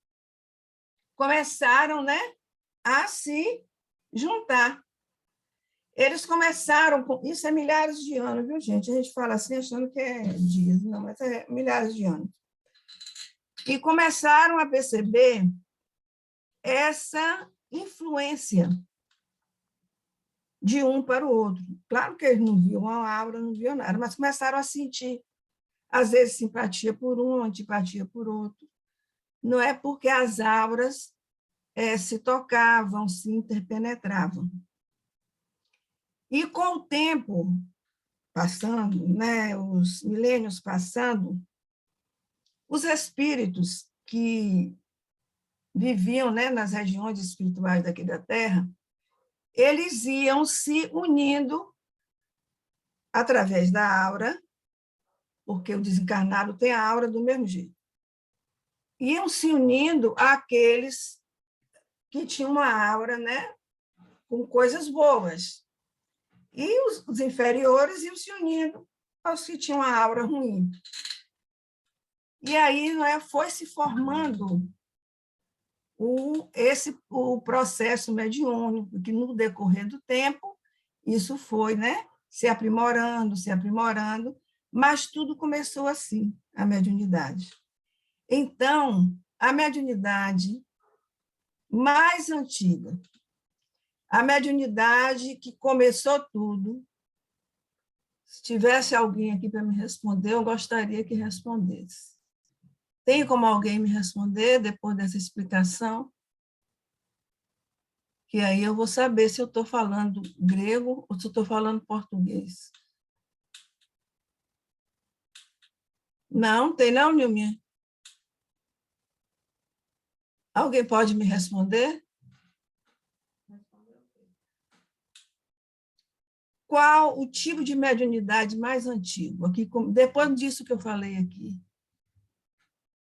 [SPEAKER 1] começaram, né, a se juntar. Eles começaram, isso é milhares de anos, viu, gente? A gente fala assim, achando que é dias, não, mas é milhares de anos. E começaram a perceber essa influência de um para o outro. Claro que eles não viam a aura, não viam nada, mas começaram a sentir, às vezes, simpatia por um, antipatia por outro. Não é porque as auras se tocavam, se interpenetravam. E com o tempo passando, né, os milênios passando, os espíritos que viviam, né, nas regiões espirituais daqui da Terra, eles iam se unindo através da aura, porque o desencarnado tem a aura do mesmo jeito. Iam se unindo àqueles que tinham uma aura, né, com coisas boas. E os inferiores iam se unindo aos que tinham a aura ruim. E aí, não é, foi se formando o processo mediúnico, que no decorrer do tempo, isso foi, né, se aprimorando, mas tudo começou assim, a mediunidade. Então, a mediunidade mais antiga, a mediunidade que começou tudo, se tivesse alguém aqui para me responder, eu gostaria que respondesse. Tem como alguém me responder depois dessa explicação? Que aí eu vou saber se eu estou falando grego ou se eu estou falando português. Não, tem não, Nilminha? Alguém pode me responder? Qual o tipo de mediunidade mais antigo? Aqui, depois disso que eu falei aqui.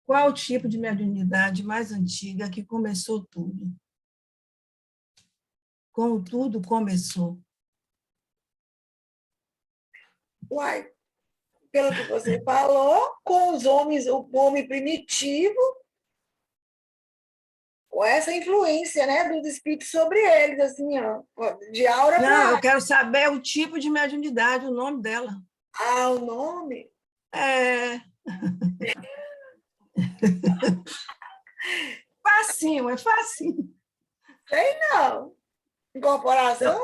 [SPEAKER 1] Qual o tipo de mediunidade mais antiga que começou tudo? Como tudo começou?
[SPEAKER 3] Uai, pelo que você falou, com os homens, o homem primitivo, com essa influência, né, dos espíritos sobre eles, assim, ó, de aura
[SPEAKER 1] Não, eu
[SPEAKER 3] para...
[SPEAKER 1] quero saber o tipo de mediunidade, o nome dela.
[SPEAKER 3] Ah, o nome?
[SPEAKER 1] É facinho, é facinho.
[SPEAKER 3] Sei não. Incorporação?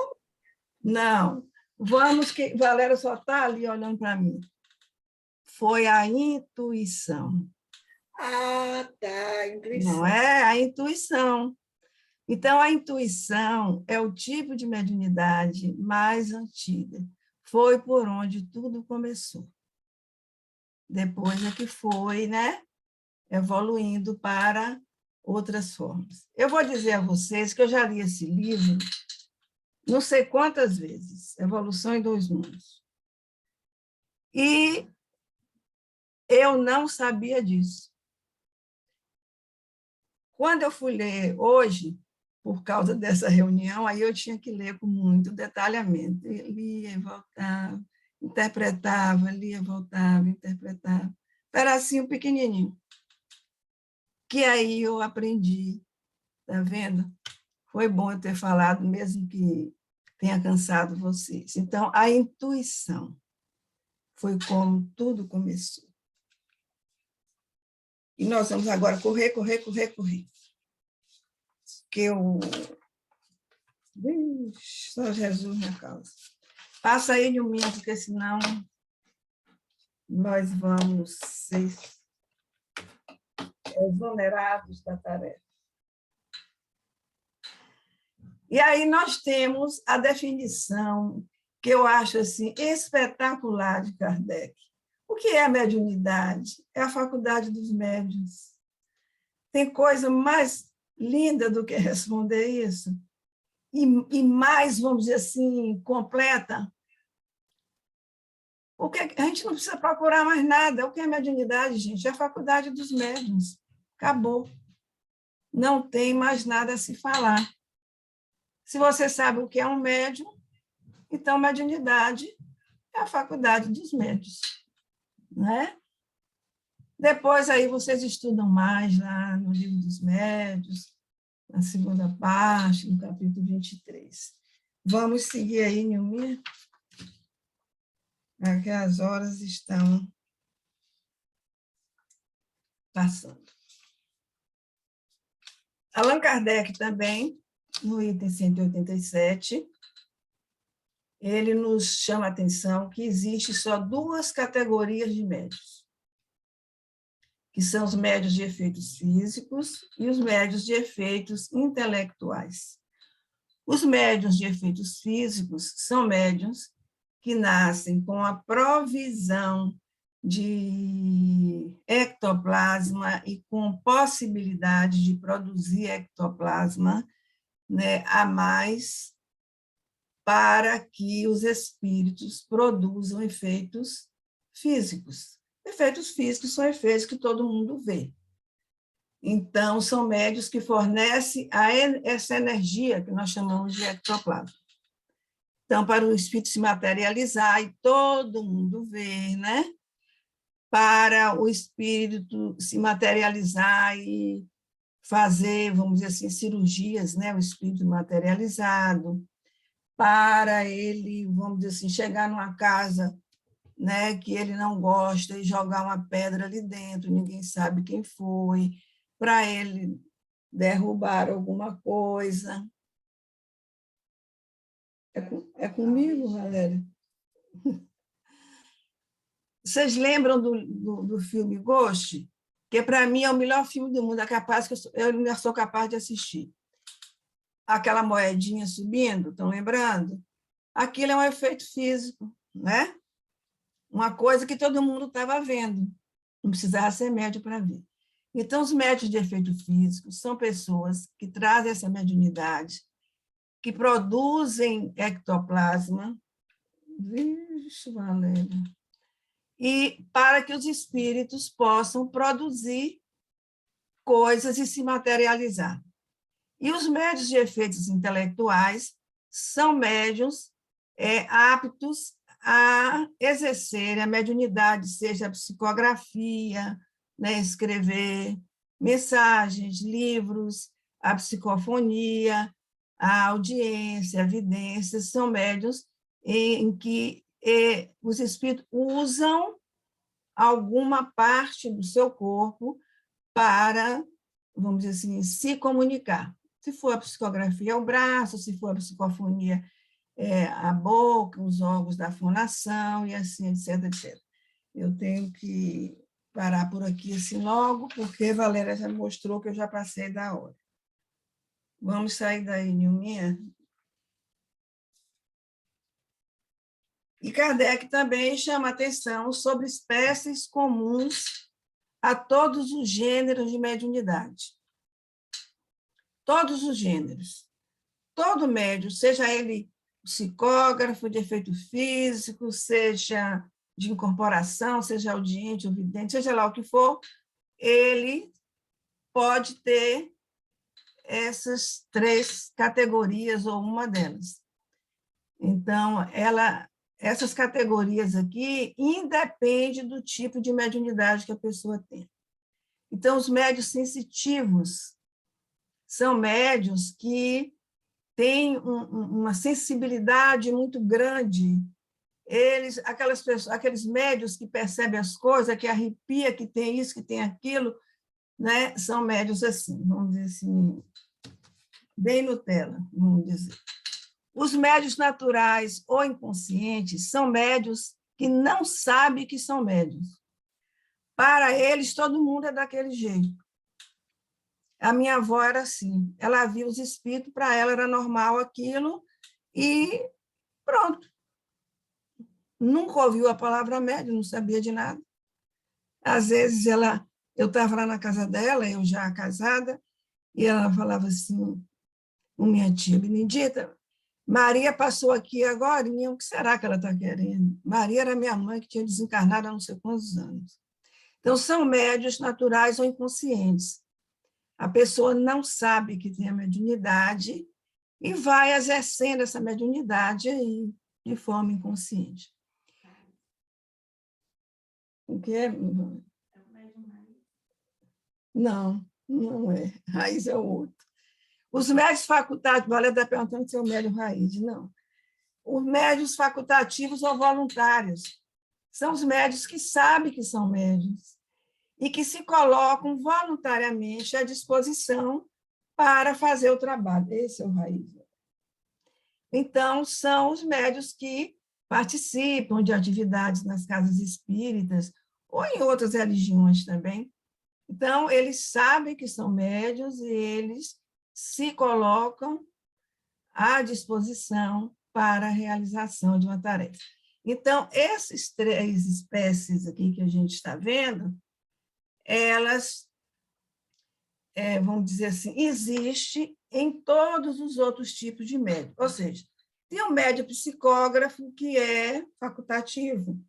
[SPEAKER 1] Não, vamos que Valéria só está ali olhando para mim. Foi a intuição,
[SPEAKER 3] Ah, tá,
[SPEAKER 1] não
[SPEAKER 3] intuição.
[SPEAKER 1] é a intuição. Então, a intuição é o tipo de mediunidade mais antiga. Foi por onde tudo começou. Depois é que foi, né, evoluindo para outras formas. Eu vou dizer a vocês que eu já li esse livro não sei quantas vezes, Evolução em Dois Mundos. E eu não sabia disso. Quando eu fui ler hoje, por causa dessa reunião, aí eu tinha que ler com muito detalhamento. Eu lia e voltava, interpretava, lia, voltava, interpretava. Pedacinho pequenininho. Que aí eu aprendi, tá vendo? Foi bom eu ter falado, mesmo que tenha cansado vocês. Então, a intuição foi como tudo começou. E nós vamos agora correr, correr, correr, correr. Que eu... Ixi, só Jesus na causa. Passa aí, Nilminha, porque senão nós vamos ser exonerados da tarefa. E aí nós temos a definição que eu acho assim, espetacular de Kardec. O que é a mediunidade? É a faculdade dos médiuns. Tem coisa mais linda do que responder isso? E mais, vamos dizer assim, completa? A gente não precisa procurar mais nada. O que é mediunidade, gente? É a faculdade dos médiuns. Acabou. Não tem mais nada a se falar. Se você sabe o que é um médium, então mediunidade é a faculdade dos médiuns, né? Depois aí vocês estudam mais lá no Livro dos Médiuns, na segunda parte, no capítulo 23. Vamos seguir aí, Nilminha, porque as horas estão passando. Allan Kardec também, no item 187, ele nos chama a atenção que existe só duas categorias de médiuns, que são os médiuns de efeitos físicos e os médiuns de efeitos intelectuais. Os médiuns de efeitos físicos são médiuns que nascem com a provisão de ectoplasma e com possibilidade de produzir ectoplasma, né, a mais para que os espíritos produzam efeitos físicos. Efeitos físicos são efeitos que todo mundo vê. Então, são médios que fornecem essa energia que nós chamamos de ectoplasma. Então, para o espírito se materializar e todo mundo ver, né? Para o espírito se materializar e fazer, vamos dizer assim, cirurgias, né? O espírito materializado, para ele, vamos dizer assim, chegar numa casa, né, que ele não gosta e jogar uma pedra ali dentro, ninguém sabe quem foi, para ele derrubar alguma coisa. É comigo, Valéria? Vocês lembram do filme Ghost? Que, para mim, é o melhor filme do mundo, é capaz que eu ainda sou capaz de assistir. Aquela moedinha subindo, estão lembrando? Aquilo é um efeito físico, né? Uma coisa que todo mundo estava vendo. Não precisava ser médium para ver. Então, os médiuns de efeito físico são pessoas que trazem essa mediunidade, que produzem ectoplasma, vixe, Valéria, e para que os espíritos possam produzir coisas e se materializar. E os médiuns de efeitos intelectuais são médiuns aptos a exercer a mediunidade, seja a psicografia, né, escrever mensagens, livros, a psicofonia, a audiência, a vidência, são médiuns em que os espíritos usam alguma parte do seu corpo para, vamos dizer assim, se comunicar. Se for a psicografia, é o braço, se for a psicofonia, a boca, os órgãos da fonação, e assim, etc, etc. Eu tenho que parar por aqui assim logo, porque a Valéria já mostrou que eu já passei da hora. Vamos sair daí, Nilminha? E Kardec também chama atenção sobre espécies comuns a todos os gêneros de mediunidade. Todos os gêneros. Todo médium, seja ele psicógrafo de efeito físico, seja de incorporação, seja audiente ou vidente, seja lá o que for, ele pode ter essas 3 categorias ou uma delas. Então, essas categorias aqui independem do tipo de mediunidade que a pessoa tem. Então, os médiuns sensitivos são médiuns que têm uma sensibilidade muito grande. Aqueles médiuns que percebem as coisas, que arrepia, que tem isso, que tem aquilo, né? São médiuns assim, vamos dizer assim, bem Nutella, vamos dizer. Os médiuns naturais ou inconscientes são médiuns que não sabem que são médiuns. Para eles, todo mundo é daquele jeito. A minha avó era assim, ela via os espíritos, para ela era normal aquilo, e pronto. Nunca ouviu a palavra médium, não sabia de nada. Às vezes, eu estava lá na casa dela, eu já casada, e ela falava assim, minha tia Benedita, Maria passou aqui agora, o que será que ela está querendo? Maria era minha mãe, que tinha desencarnado há não sei quantos anos. Então, são médiuns naturais ou inconscientes. A pessoa não sabe que tem a mediunidade e vai exercendo essa mediunidade aí, de forma inconsciente. O que é? Não, não é. Raiz é o outro. Os médios facultativos, Valéria está perguntando se é o médium raiz, não. Os médios facultativos ou voluntários são os médios que sabem que são médios e que se colocam voluntariamente à disposição para fazer o trabalho. Esse é o raiz. Então, são os médios que participam de atividades nas casas espíritas ou em outras religiões também. Então, eles sabem que são médios e eles se colocam à disposição para a realização de uma tarefa. Então, essas 3 espécies aqui que a gente está vendo, elas, vamos dizer assim, existem em todos os outros tipos de médium. Ou seja, tem o médium psicógrafo, que é facultativo,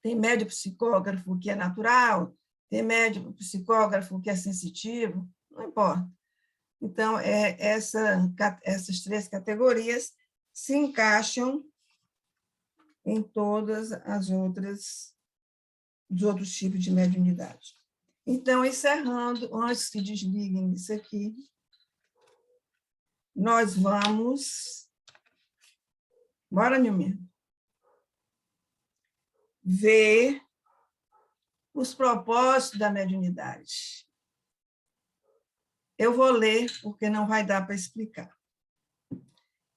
[SPEAKER 1] tem médium psicógrafo que é natural, tem médium psicógrafo que é sensitivo, não importa. Então, essas 3 categorias se encaixam em todas as outras, os outros tipos de mediunidade. Então, encerrando, antes que desliguem isso aqui, nós vamos... Bora, Nilminha? Ver os propósitos da mediunidade. Eu vou ler, porque não vai dar para explicar.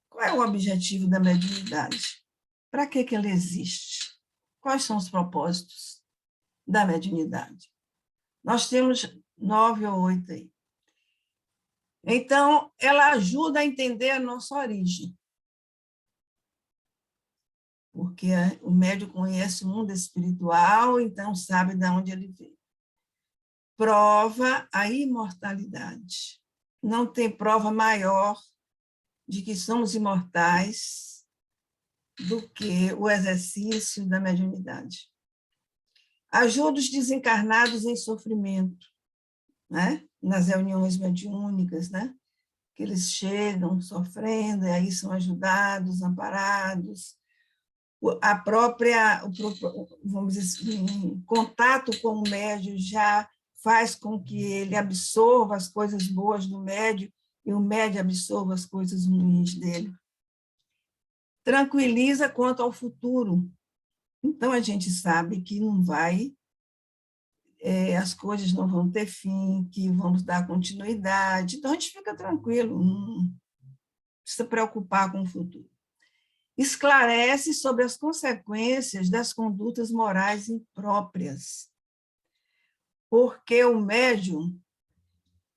[SPEAKER 1] Qual é o objetivo da mediunidade? Para que ela existe? Quais são os propósitos da mediunidade? Nós temos 9 ou 8 aí. Então, ela ajuda a entender a nossa origem. porque o médium conhece o mundo espiritual, então sabe de onde ele veio. Prova a imortalidade. Não tem prova maior de que somos imortais do que o exercício da mediunidade. Ajuda os desencarnados em sofrimento, né? Nas reuniões mediúnicas, né? Que eles chegam sofrendo, e aí são ajudados, amparados. A própria, vamos dizer assim, contato com o médium já faz com que ele absorva as coisas boas do médium e o médium absorva as coisas ruins dele. Tranquiliza quanto ao futuro. Então, a gente sabe que não vai, as coisas não vão ter fim, que vamos dar continuidade. Então, a gente fica tranquilo, não precisa preocupar com o futuro. Esclarece sobre as consequências das condutas morais impróprias. Porque o médium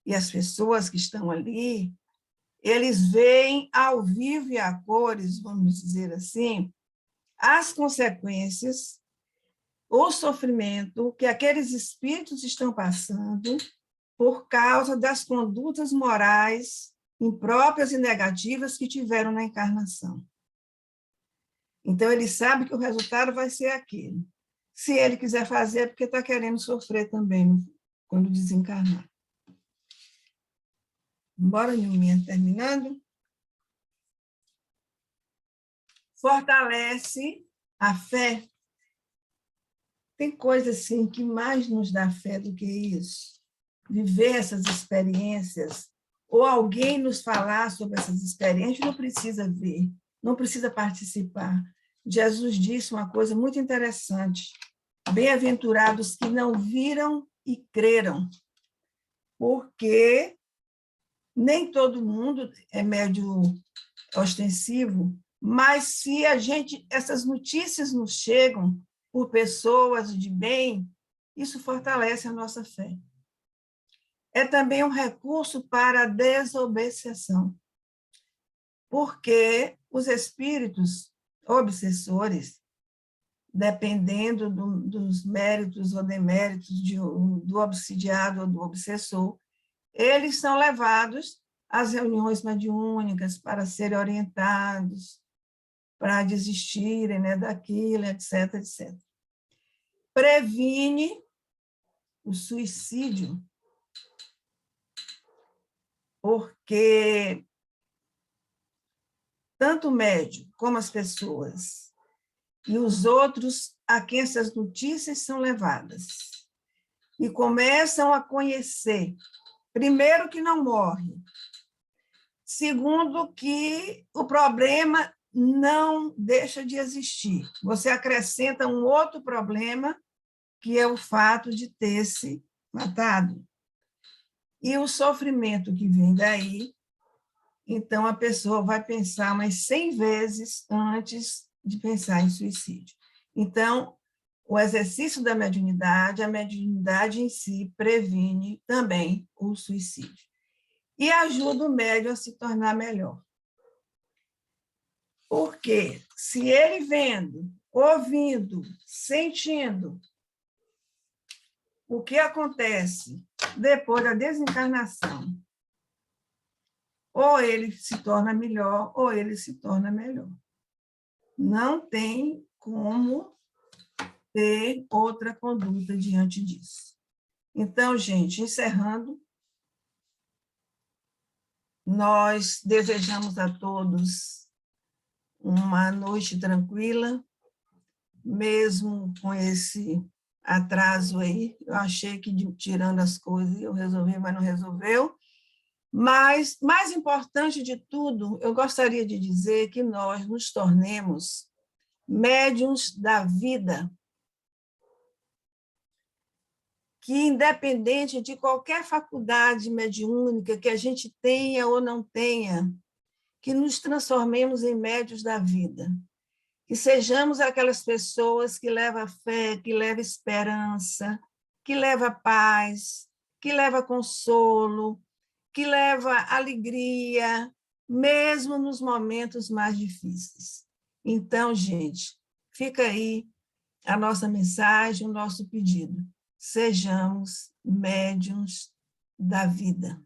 [SPEAKER 1] e as pessoas que estão ali, eles veem ao vivo e a cores, vamos dizer assim, as consequências, o sofrimento que aqueles espíritos estão passando por causa das condutas morais impróprias e negativas que tiveram na encarnação. Então, ele sabe que o resultado vai ser aquele. Se ele quiser fazer, é porque está querendo sofrer também quando desencarnar. Bora, Nilminha, terminando. Fortalece a fé. Tem coisa assim que mais nos dá fé do que isso. Viver essas experiências, ou alguém nos falar sobre essas experiências, não precisa ver, não precisa participar. Jesus disse uma coisa muito interessante. Bem-aventurados que não viram e creram, porque nem todo mundo é médium ostensivo, mas se essas notícias nos chegam por pessoas de bem, isso fortalece a nossa fé. É também um recurso para a desobsessão, porque os espíritos obsessores, dependendo dos méritos ou deméritos do obsidiado ou do obsessor, eles são levados às reuniões mediúnicas para serem orientados, para desistirem, né, daquilo, etc, etc. Previne o suicídio, porque tanto o médium como as pessoas e os outros a quem essas notícias são levadas e começam a conhecer, primeiro, que não morre, segundo, que o problema não deixa de existir. Você acrescenta um outro problema, que é o fato de ter se matado. E o sofrimento que vem daí, então a pessoa vai pensar umas 100 vezes antes de pensar em suicídio. Então, o exercício da mediunidade, a mediunidade em si previne também o suicídio. E ajuda o médium a se tornar melhor. Porque se ele vendo, ouvindo, sentindo o que acontece depois da desencarnação, ou ele se torna melhor, ou ele se torna melhor. Não tem como ter outra conduta diante disso. Então, gente, encerrando, nós desejamos a todos uma noite tranquila, mesmo com esse atraso aí. Eu achei que tirando as coisas eu resolvi, mas não resolveu. Mas, mais importante de tudo, eu gostaria de dizer que nós nos tornemos médiuns da vida, que, independente de qualquer faculdade mediúnica que a gente tenha ou não tenha, que nos transformemos em médiuns da vida, que sejamos aquelas pessoas que levam fé, que levam esperança, que levam paz, que levam consolo, que leva alegria, mesmo nos momentos mais difíceis. Então, gente, Fica aí a nossa mensagem, o nosso pedido. Sejamos médiuns da vida.